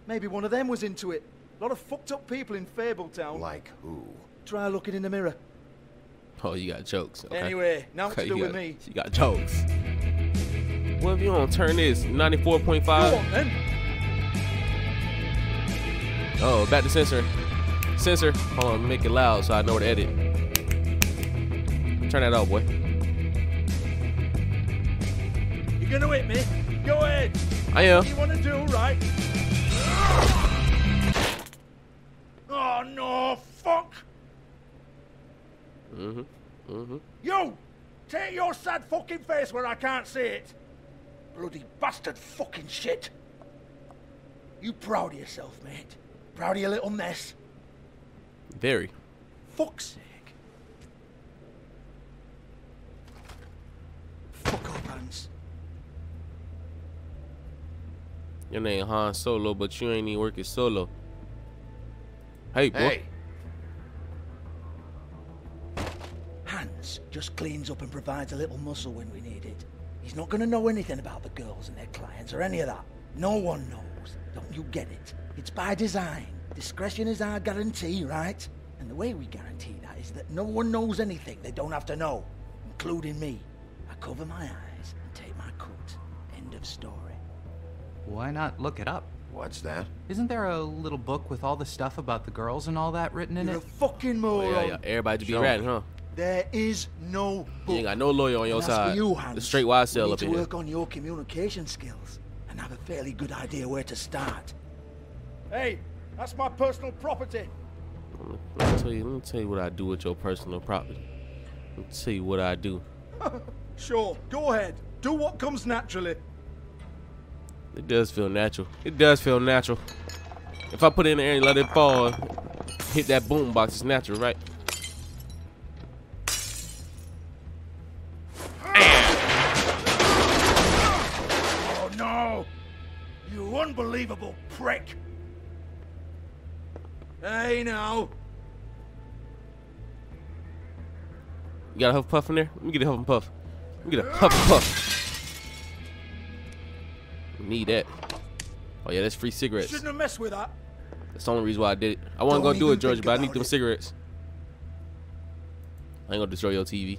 Maybe one of them was into it. A lot of fucked up people in Fabletown. Like who? Try looking in the mirror. Oh, you got jokes. Okay. Anyway, now what to do with me? You got jokes. What if you don't turn this 94.5? Go on, then. Oh, back to censor. Censor. Hold on, make it loud so I know where to edit. Turn that off, boy. You gonna hit me? Go ahead. I am. What do you want to do, right? Oh no, fuck! You! Take your sad fucking face where I can't see it! Bloody bastard fucking shit! You proud of yourself, mate? Proud of your little mess? Very. Fuck's sake. Fuck off, Hans. Your name Han Solo, but you ain't even working solo. Hey, boy. Hey. Hans just cleans up and provides a little muscle when we need it. He's not going to know anything about the girls and their clients or any of that. No one knows. Don't you get it? It's by design. Discretion is our guarantee, right? And the way we guarantee that is that no one knows anything they don't have to know, including me. I cover my eyes and take my cut. End of story. Why not look it up? What's that? Isn't there a little book with all the stuff about the girls and all that written in You're it? a fucking moron. Oh, yeah. Everybody to be ratting, huh? There is no book. You ain't got no lawyer on your And as side. for you, Hans, The straight wide we sell need up to in here. work on your communication skills and have a fairly good idea where to start. Hey, that's my personal property. Let me tell you what I do with your personal property. Let me tell you what I do. Sure, go ahead. Do what comes naturally. It does feel natural. It does feel natural. If I put it in the air and let it fall, hit that boom box, it's natural, right? Oh no! You unbelievable prick! Hey now! You got a Huff Puff in there? Let me get a Huff and Puff. Let me get a Huff and Puff. Need that. Oh yeah, that's free cigarettes. Shouldn't have messed with that. That's the only reason why I did it. I wasn't gonna do it, George, but I need them cigarettes. I ain't gonna destroy your TV.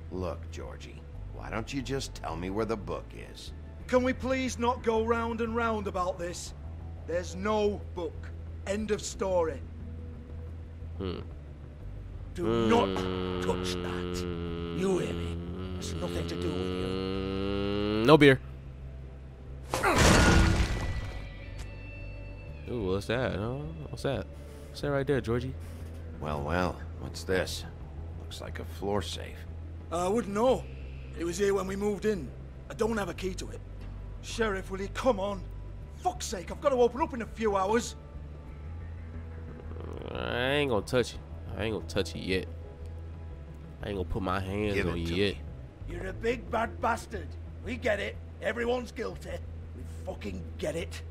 Look, Georgie, why don't you just tell me where the book is? Can we please not go round and round about this? There's no book. End of story. Do not touch that. You hear me? It's nothing to do with you. No beer. Ooh, what's that? Oh, what's that? What's that right there, Georgie? Well, well, what's this? Looks like a floor safe. I wouldn't know. It was here when we moved in. I don't have a key to it. Sheriff, will you come on? Fuck's sake, I've got to open up in a few hours. I ain't gonna touch it. I ain't gonna touch it yet. I ain't gonna put my hands on you yet. You're a big bad bastard. We get it. Everyone's guilty. We fucking get it.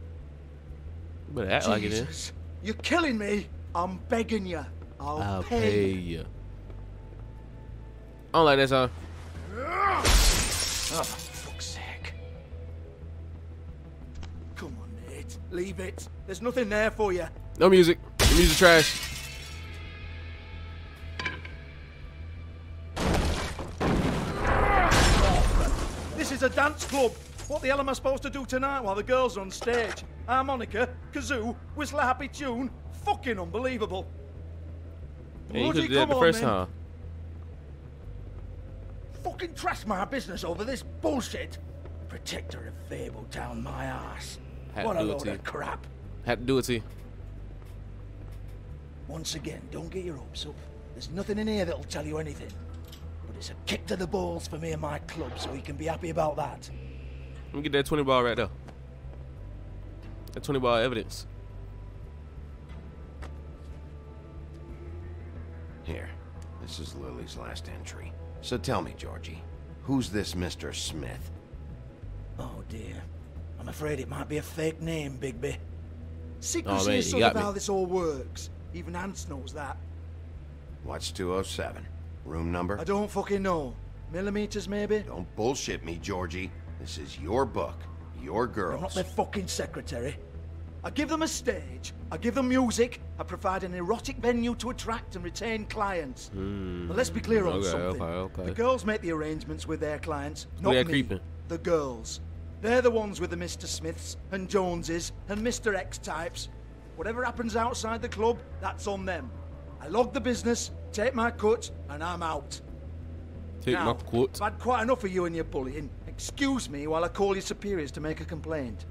You better act like it is. Jesus, you're killing me. I'm begging you. I'll pay you. I don't like that song. Oh, for fuck's sake. Come on, mate. Leave it. There's nothing there for you. No music. The music trash. This is a dance club. What the hell am I supposed to do tonight while the girls are on stage? Harmonica, kazoo, whistle a happy tune. Fucking unbelievable. Yeah, you could do that the first time. Fucking trash my business over this bullshit. Protector of Fabletown, my ass. What a load of crap. Had to do it to you. Once again, don't get your hopes up. There's nothing in here that'll tell you anything. But it's a kick to the balls for me and my club, so we can be happy about that. Let me get that 20 ball right there. That 20 ball evidence. Here, this is Lily's last entry. So tell me, Georgie, Who's this Mr. Smith? Oh dear. I'm afraid it might be a fake name, Bigby. Secrecy man, is you sort got of me. how this all works. Even Hans knows that. What's 207? Room number? I don't fucking know. Millimeters, maybe? Don't bullshit me, Georgie. This is your book. Your girls. I'm not their fucking secretary. I give them a stage, I give them music, I provide an erotic venue to attract and retain clients. But let's be clear on something. Okay. The girls make the arrangements with their clients, not They're me. creeping. The girls. They're the ones with the Mr. Smiths and Joneses and Mr. X types. Whatever happens outside the club, that's on them. I log the business, take my cut, and I'm out. Take Now, my quote. I've had quite enough of you and your bullying. Excuse me while I call your superiors to make a complaint.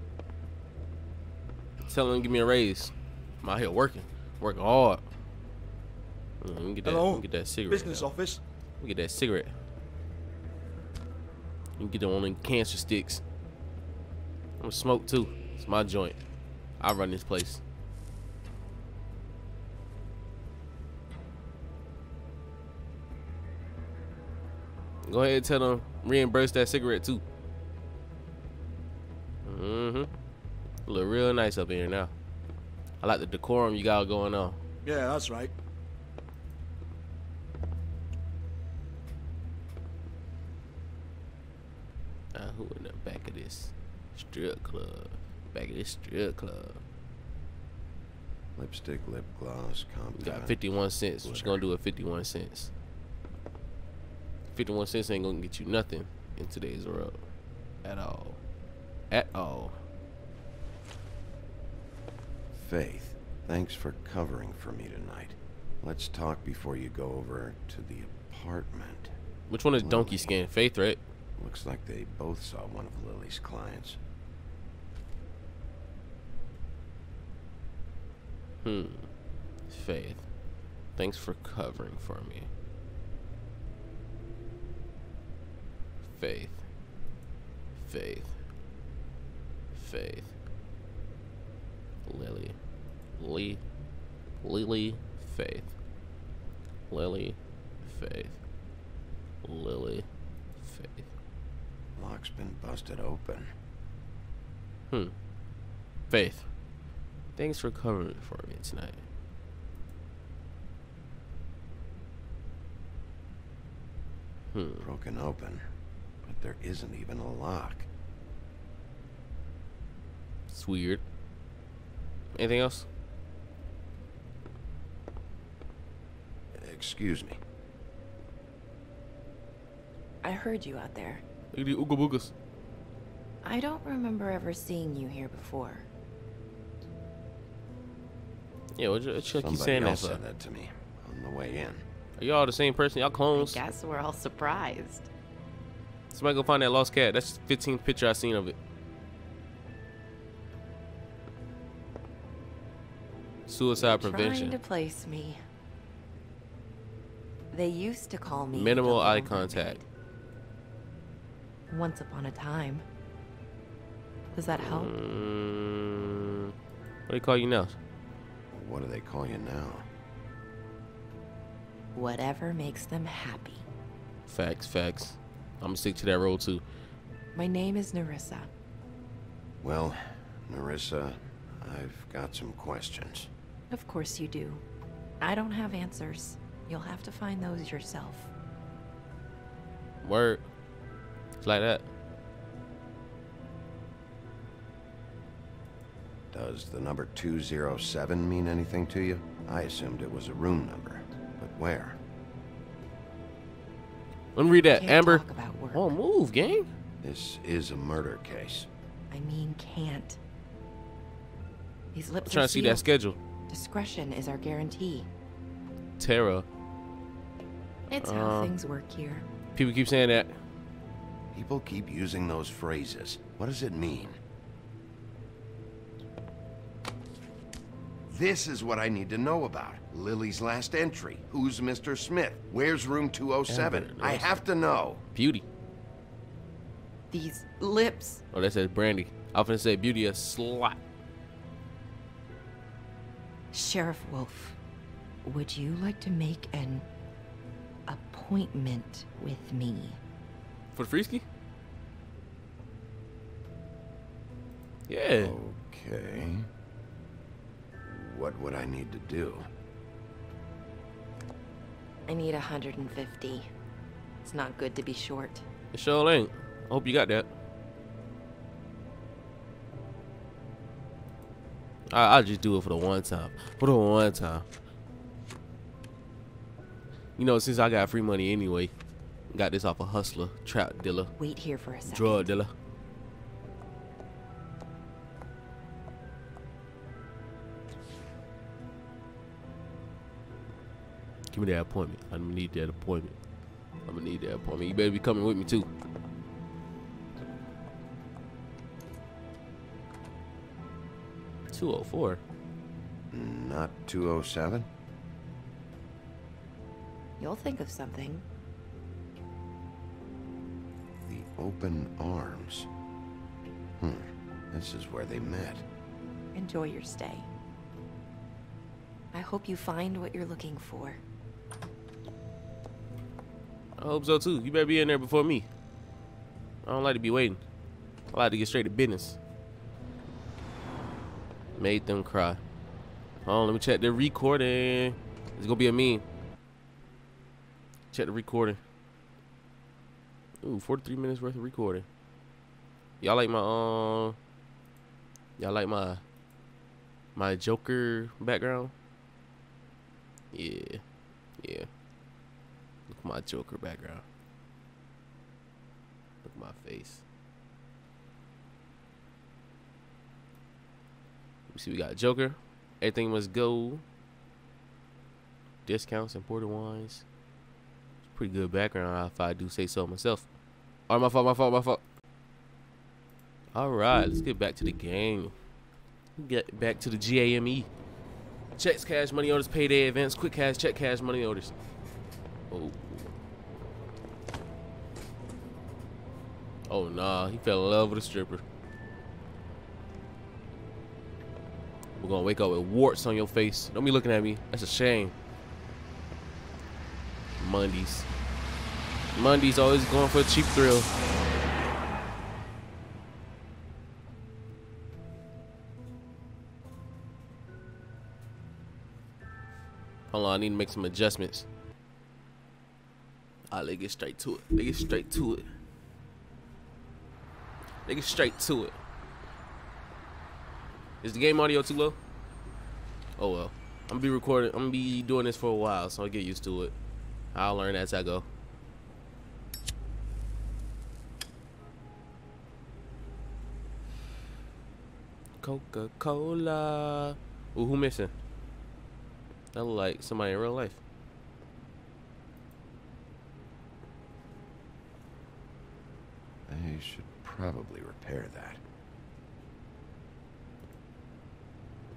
Tell them to give me a raise. I'm out here working hard. Let me get that. Hello? Let me get that cigarette. Business office. Let me get that cigarette. You can get them on them cancer sticks. I'm gonna smoke too. It's my joint. I run this place. Go ahead and tell them reimburse that cigarette too. Look real nice up in here now. I like the decorum you got going on. Yeah, that's right. Who in the back of this strip club? Back of this strip club. Lipstick, lip gloss, We got compact. 51 cents. What you gonna do with 51 cents? 51 cents ain't gonna get you nothing in today's world. At all. At all. Faith, thanks for covering for me tonight. Let's talk before you go over to the apartment. Which one is Donkey Skin? Faith, right? Looks like they both saw one of Lily's clients. Faith, thanks for covering for me. Faith. Faith. Faith. Lily. Lily. Faith. Lily. Faith. Lily. Faith. Lock's been busted open. Faith, thanks for covering for me tonight. Broken open, but there isn't even a lock. It's weird. Anything else? Excuse me. I heard you out there. Look at the ooga boogas. I don't remember ever seeing you here before. Yeah, what you keep Somebody saying that else for? said that to me on the way in. Are y'all the same person? Y'all clones? I guess we're all surprised. Somebody go find that lost cat. That's the 15th picture I seen of it. Suicide prevention. Trying to place me. They used to call me Minimal the eye Lonely contact. Knight. Once upon a time. Does that help? What do they call you now? What do they call you now? Whatever makes them happy. Facts, facts. I'm gonna stick to that role too. My name is Nerissa. Well, Nerissa, I've got some questions. Of course you do. I don't have answers. You'll have to find those yourself. Word. It's like that. Does the number 207 mean anything to you? I assumed it was a room number, but where? Let me read that, Can't Amber. talk about work. Oh, move, gang. This is a murder case. I mean, can't. These lips I'm trying are to see that sealed. schedule. Discretion is our guarantee. Terra. It's how things work here. People keep saying that. People keep using those phrases. What does it mean? This is what I need to know about. Lily's last entry. Who's Mr. Smith? Where's room 207? Amber, I have to know. Beauty. These lips. Oh, that says Brandy. I was gonna say Beauty a slut. Sheriff Wolf, would you like to make an appointment with me? For the free ski? Yeah. Okay. What would I need to do? I need 150. It's not good to be short. It sure ain't. I hope you got that. I'll just do it for the one time. For the one time. You know, since I got free money anyway, got this off a hustler, trap dealer. Wait here for a second. Drug dealer. Give me that appointment. I'm gonna need that appointment. I'm gonna need that appointment. You better be coming with me too. $204. Not 207? You'll think of something. The open arms. This is where they met. Enjoy your stay. I hope you find what you're looking for. I hope so too. You better be in there before me. I don't like to be waiting. I like to get straight to business. Made them cry. Hold on, let me check the recording. It's gonna be a meme. Check the recording. Ooh, 43 minutes worth of recording. Y'all like my Joker background? Yeah. Yeah. Look at my Joker background. Look at my face. Let me see, we got Joker. Everything must go. Discounts, imported wines. It's a pretty good background if I do say so myself. Oh, my fault. Alright, let's get back to the game. Get back to the GAME. Checks, cash, money orders, payday events, quick cash, check, cash, money orders. Oh. Oh, nah. He fell in love with a stripper. We're gonna wake up with warts on your face. Don't be looking at me. That's a shame. Mondays. Mondays always going for a cheap thrill. Hold on, I need to make some adjustments. Alright, let's get straight to it. Let's get straight to it. Let's get straight to it. Is the game audio too low? Oh well. I'm gonna be doing this for a while, so I'll get used to it. I'll learn as I go. Coca-Cola. Ooh, who missing? That look like somebody in real life. They should probably repair that.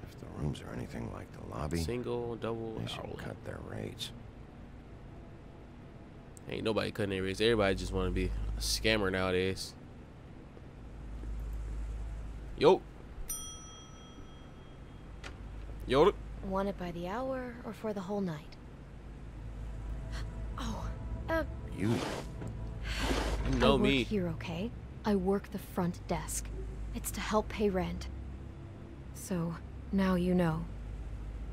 If the rooms are anything like the lobby, single, double, they should cut their rates. Ain't nobody cutting their rates. Everybody just want to be a scammer nowadays. Yo. Want it by the hour or for the whole night? Oh, You know I me. work here, okay? I work the front desk. It's to help pay rent. So, now you know.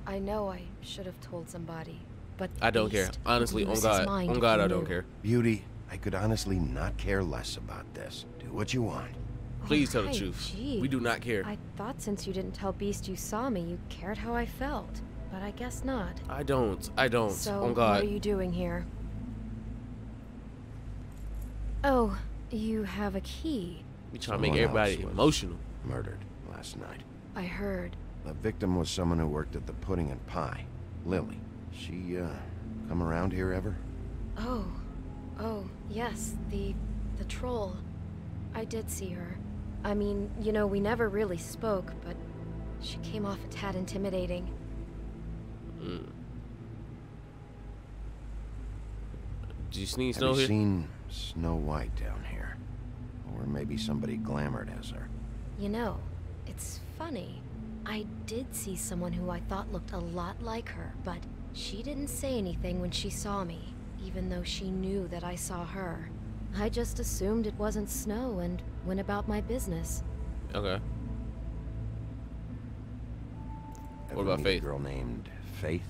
I know I should have told somebody, but I don't care. Honestly, on God, I don't care. Beauty, I could honestly not care less about this. Do what you want. Please tell the truth. Gee. We do not care. I thought since you didn't tell Beast you saw me, you cared how I felt. But I guess not. I don't. So, on God. what are you doing here? Oh, you have a key. We trying to make everybody emotional. Murdered last night. I heard. The victim was someone who worked at the Pudding and Pie. Lily. She, come around here ever? Oh, yes, the troll. I did see her. I mean, you know, we never really spoke, but she came off a tad intimidating. Did you sneeze Snow here? Have you seen Snow White down here? Or maybe somebody glamored as her? You know, it's funny. I did see someone who I thought looked a lot like her, but she didn't say anything when she saw me, even though she knew that I saw her. I just assumed it wasn't snow and went about my business. Okay. What Ever about meet Faith? A girl named Faith?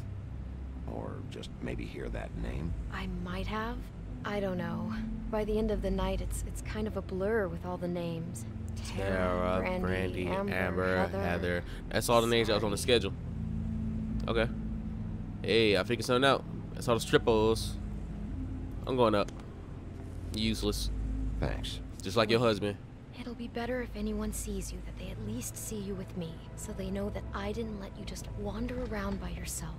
Or just maybe hear that name? I might have. I don't know. By the end of the night, it's kind of a blur with all the names. Tara, Brandy, Amber, Heather. That's all the names that was on the schedule. Okay. Hey, I figured something out. That's all the strippos. I'm going up. Useless. Thanks. Just like your husband. It'll be better if anyone sees you that they at least see you with me, so they know that I didn't let you just wander around by yourself.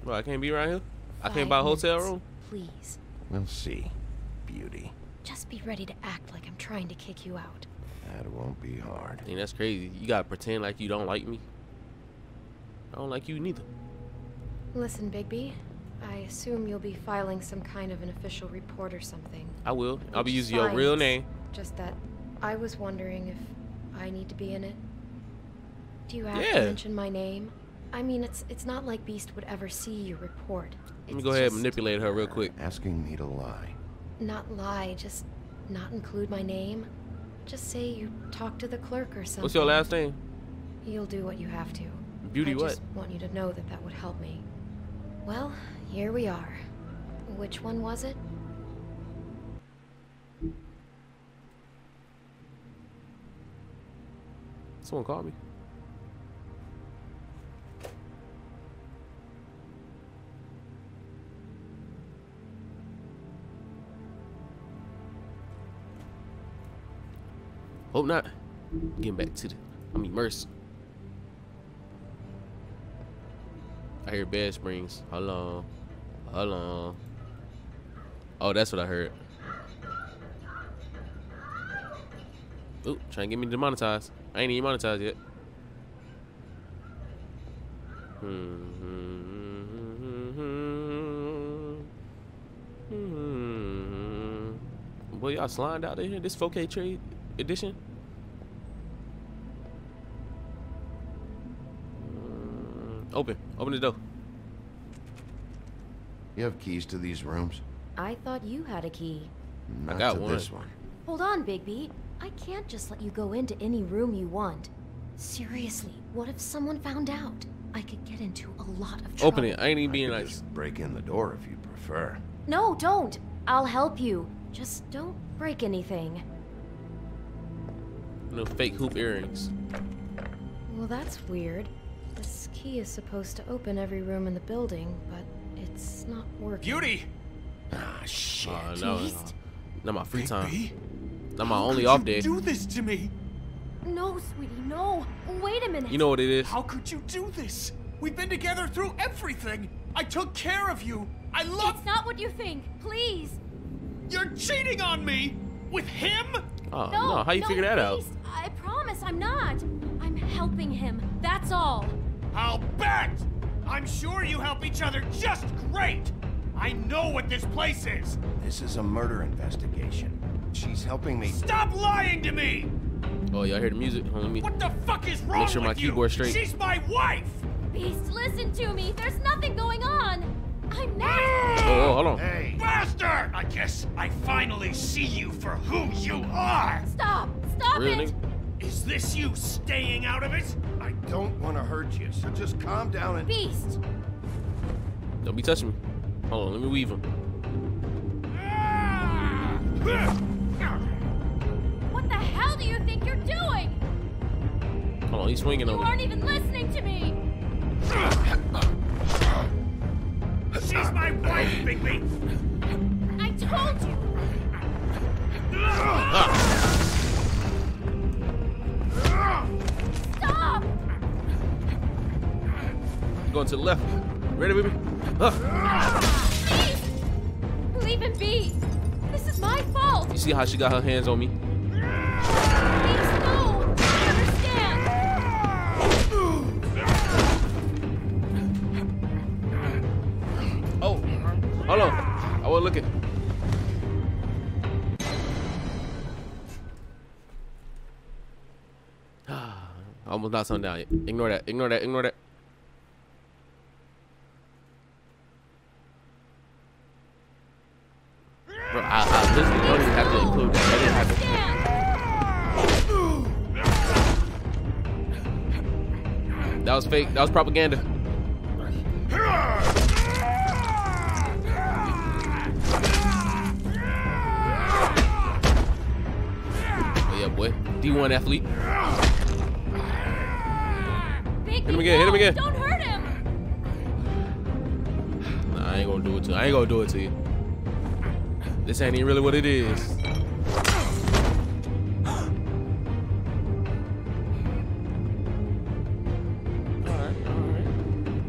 Well, I can't be around here? I can't buy a hotel room? Please. We'll see, beauty. Just be ready to act like I'm trying to kick you out. That won't be hard. I mean, that's crazy. You gotta pretend like you don't like me. I don't like you neither. Listen, Bigby. I assume you'll be filing some kind of an official report or something. I will. I'll be using your real name. Just that I was wondering if I need to be in it. Do you have to Yeah. mention my name? I mean, it's not like Beast would ever see your report. Let me go ahead and manipulate her real quick. Asking me to lie. Not lie, just not include my name. Just say you talked to the clerk or something. What's your last name? You'll do what you have to. Beauty I what? just want you to know that that would help me. Well, here we are. Which one was it? Someone called me. Hope not. Getting back to the, I'm immersed. I hear bed springs. Hold on. Hold on. Oh, that's what I heard. Ooh, trying to get me demonetized. I ain't even monetized yet. Boy, y'all slimed out in here. This 4K trade edition. Open the door. You have keys to these rooms? I thought you had a key. Not I got to one. this one. Hold on, Bigby. I can't just let you go into any room you want. Seriously, what if someone found out? I could get into a lot of trouble. Open it. I ain't even being nice. Just break in the door if you prefer. No, don't. I'll help you. Just don't break anything. No fake hoop earrings. Well, that's weird. This key is supposed to open every room in the building, but it's not working. Beauty! Ah, shit. No. Not my free time. Bigby? Not my How only could off you day. do this to me? No, sweetie, no. Wait a minute. You know what it is? How could you do this? We've been together through everything. I took care of you. I love. It's not what you think. Please. You're cheating on me with him. Oh no! How you figure that out? Please. I promise I'm not. I'm helping him. That's all. I'll bet. I'm sure you help each other just great. I know what this place is. This is a murder investigation. She's helping me. Stop lying to me. Oh, y'all hear the music? Hold on, let me What the fuck is wrong make sure with my keyboard's you? straight. She's my wife. Beast, listen to me. There's nothing going on. I'm not. Oh, hold on. Hey, bastard! I guess I finally see you for who you are. Stop. Stop Really? it. Is this you staying out of it? I don't want to hurt you, so just calm down and... Beast. Don't be touching me. Hold on, let me weave him. What the hell do you think you're doing? Hold on, he's swinging You on me. aren't even listening to me. She's my wife, Bigby. I told you. Stop. Going to the left. Ready, baby? Please. Leave him be. This is my fault. You see how she got her hands on me? Beast, no. I understand. Oh, hold on. I wasn't looking. I almost knocked something down. Ignore that. Ignore that. Ignore that. That was fake. That was propaganda. Oh yeah, boy. D1 athlete. Hit him again. Hit him again. Don't hurt him. Nah, I ain't gonna do it to you. I ain't gonna do it to you. This ain't even really what it is.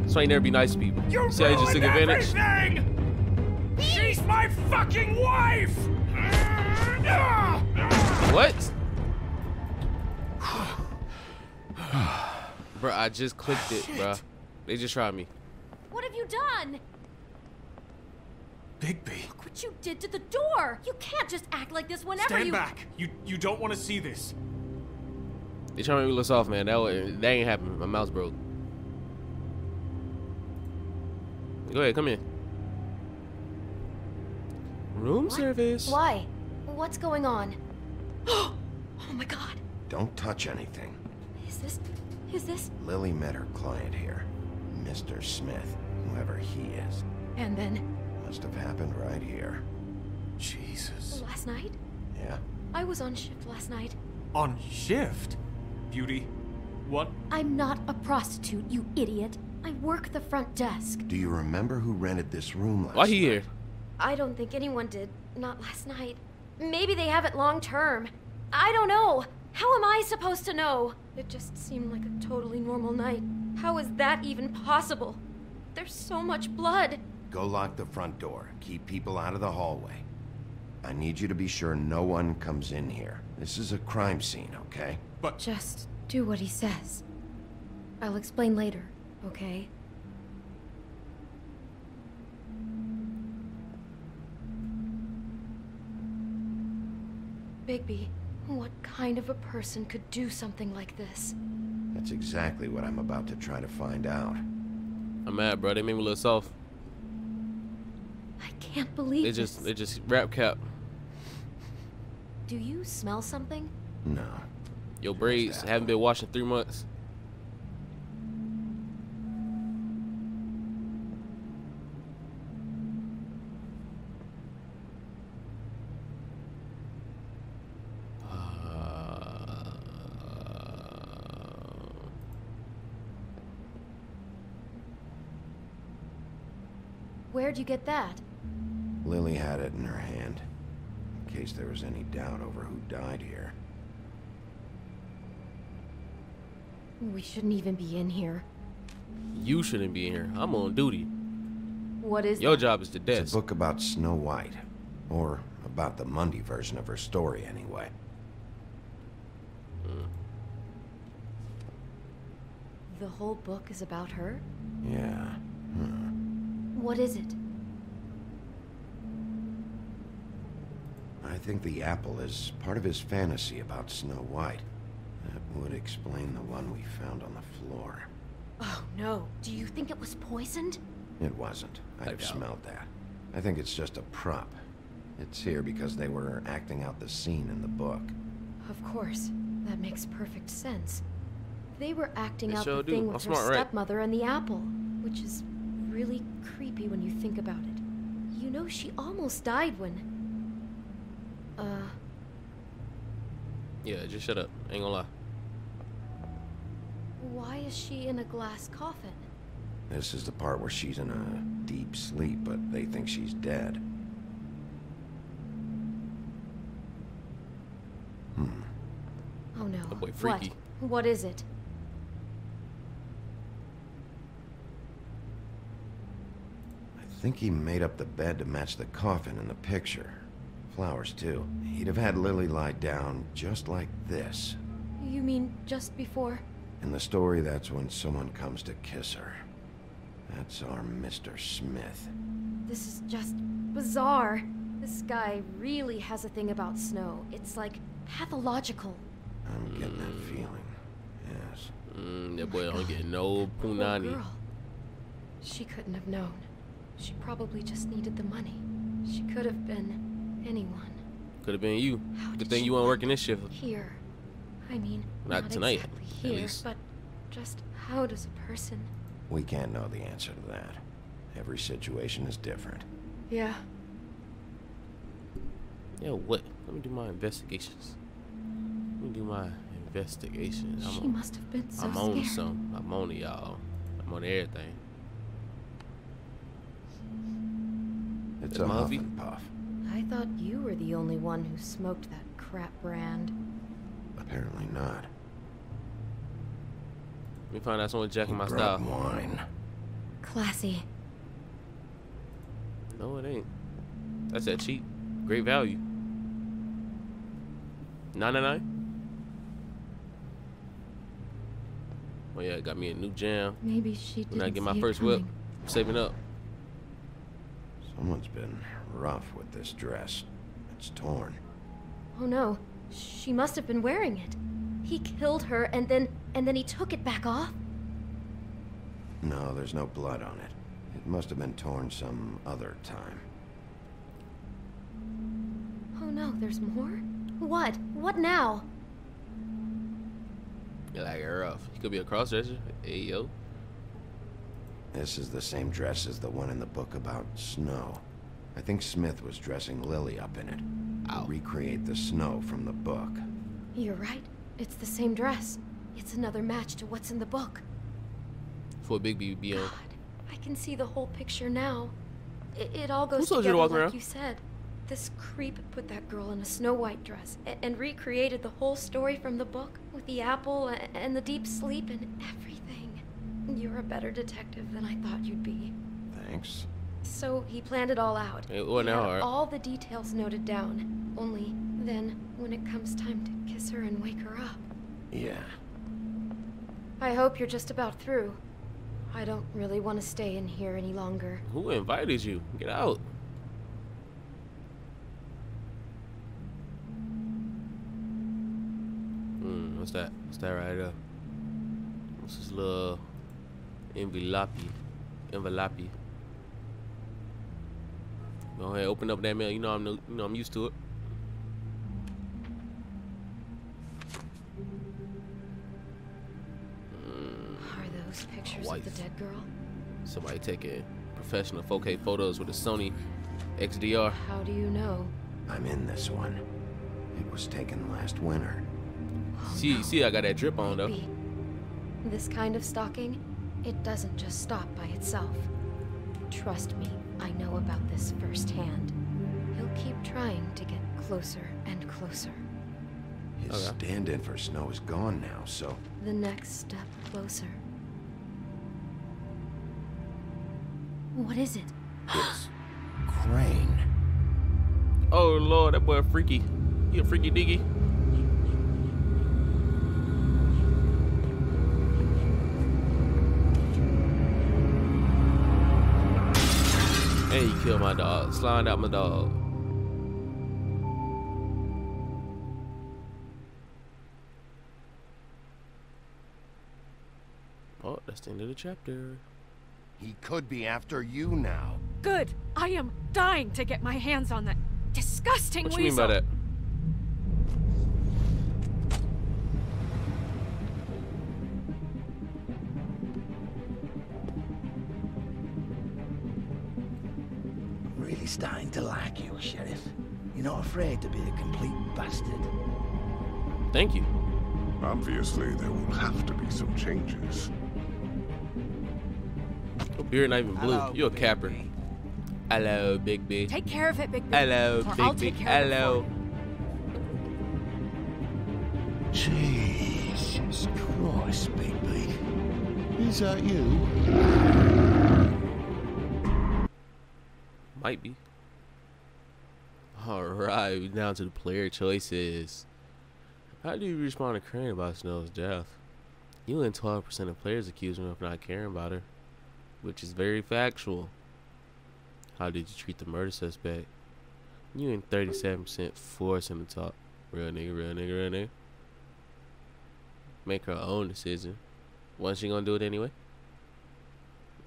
So ain't never be nice to people. You see how you just took advantage? Everything! She's my fucking wife! What? Bro, I just clicked it, bro. They just tried me. What have you done? Bigby. Look what you did to the door. You can't just act like this whenever Stand back. You don't want to see this. They trying to make me look soft, man. That ain't happening. My mouse broke. Go ahead, come in. Room service. Why? What's going on? Oh my god. Don't touch anything. Is this? Lily met her client here, Mr. Smith, whoever he is. And then? Must have happened right here. Jesus. Last night? Yeah? I was on shift last night. On shift? Beauty, what? I'm not a prostitute, you idiot. I work the front desk. Do you remember who rented this room last night? Why he here? I don't think anyone did. Not last night. Maybe they have it long term. I don't know. How am I supposed to know? It just seemed like a totally normal night. How is that even possible? There's so much blood. Go lock the front door. Keep people out of the hallway. I need you to be sure no one comes in here. This is a crime scene, okay? But just do what he says. I'll explain later, okay? Bigby, what kind of a person could do something like this? That's exactly what I'm about to try to find out. I'm mad, bro. They made me look soft. I can't believe they just rap cap. Do you smell something? No. Your braids haven't been washed in 3 months. Where'd you get that? Lily had it in her hand, in case there was any doubt over who died here. We shouldn't even be in here. You shouldn't be in here. I'm on duty. What is your job is the desk. It's a book about Snow White, or about the Mundy version of her story, anyway. The whole book is about her? Yeah. What is it? I think the apple is part of his fantasy about Snow White. That would explain the one we found on the floor. Oh no, do you think it was poisoned? It wasn't. I'd have smelled that. I think it's just a prop. It's here because they were acting out the scene in the book. Of course. That makes perfect sense. They were acting out the do. thing with I'm her smart, right? stepmother and the apple, which is really creepy when you think about it. You know, she almost died when... Yeah, just shut up. Ain't gonna lie. Why is she in a glass coffin? This is the part where she's in a deep sleep, but they think she's dead. Oh no. Oh boy, freaky. What is it? I think he made up the bed to match the coffin in the picture. Flowers, too. He'd have had Lily lie down just like this. You mean just before? In the story, that's when someone comes to kiss her. That's our Mr. Smith. This is just bizarre. This guy really has a thing about snow. It's like pathological. I'm getting that feeling. Yes. That boy don't get no punani. Poor girl. She couldn't have known. She probably just needed the money. She could have been anyone. Could have been you. Good thing you weren't working this shift. Here. I mean, Not tonight, exactly at here, least. but Just how does a person... We can't know the answer to that. Every situation is different. Yeah. Yeah, what? Let me do my investigations. Let me do my investigations. She must have been so I'm on scared. some. I'm on it, y'all. I'm on everything. It's a huff and puff. I thought you were the only one who smoked that crap brand. Apparently not. Let me find out someone jacking my Brought style. wine. Classy. No, it ain't. That's that cheap. Great value. $9.99. Oh yeah, got me a new jam. Maybe she didn't When I get my see it first whip, coming. I'm saving up. Someone's been rough with this dress. It's torn. Oh no, she must have been wearing it. He killed her and then he took it back off? No, there's no blood on it. It must have been torn some other time. Oh no, there's more? What? What now? You're like rough. You could be a cross-dresser. Hey yo. This is the same dress as the one in the book about snow. I think Smith was dressing Lily up in it. I'll recreate the snow from the book. You're right. It's the same dress. It's another match to what's in the book. For a big BB on. I can see the whole picture now. It all goes Who told you to together walk like around? you said. This creep put that girl in a Snow White dress and recreated the whole story from the book with the apple and the deep sleep and everything. You're a better detective than I thought you'd be. Thanks. So he planned it all out. It wasn't He had hard. all the details noted down. Only then, when it comes time to kiss her and wake her up. Yeah. I hope you're just about through. I don't really want to stay in here any longer. Who invited you? Get out. What's that? What's that right there? What's this little envelope? Go ahead, open up that mail. You know I'm used to it. Are those pictures of wife. the dead girl? Somebody taking professional 4K photos with a Sony XDR. How do you know? I'm in this one. It was taken last winter. See, I got that drip on though. This kind of stalking, it doesn't just stop by itself. Trust me, I know about this firsthand. He'll keep trying to get closer and closer. His stand-in for Snow is gone now, so... The next step closer. What is it? It's Crane. Oh Lord, that boy freaky. He a freaky diggy. Hey, you killed my dog. Slide out my dog. Oh, that's the end of the chapter. He could be after you now. Good. I am dying to get my hands on that disgusting What you mean by that? Really starting to like you, Sheriff. You're not afraid to be a complete bastard. Thank you. Obviously, there will have to be some changes. Your beard not even blue. You a capper. Hello, Big B. Take care of it, Big B. Hello, Or I'll Big take B. care of it Hello. Jesus Christ, Big B. Is that you? Might be. Alright, we down to the player choices. How do you respond to Crane about Snow's death? You and 12% of players accuse him of not caring about her, which is very factual. How did you treat the murder suspect? You and 37% force him to talk. Real nigga, real nigga, real nigga. Make her own decision. Wasn't she gonna do it anyway?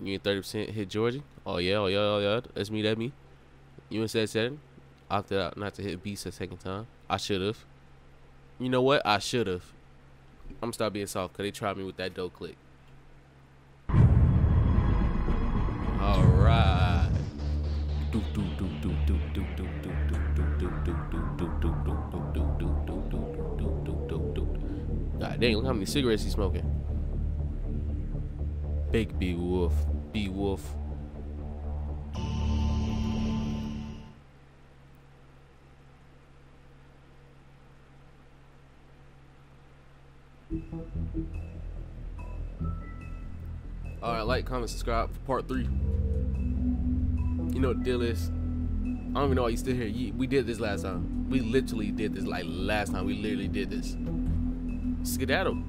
You and 30% hit Georgie. Oh yeah, oh yeah, oh yeah. That's me, that me. You and said 7. Opted out not to hit Beast a second time. I should have. You know what? I should have. I'm gonna start being soft because they tried me with that dope click. Alright. God dang, look how many cigarettes he's smoking. Big B Wolf. B Wolf. Alright, like, comment, subscribe for part 3. You know what the deal is. I don't even know why you still here. We did this last time. We literally did this like last time. We literally did this. Skedaddle.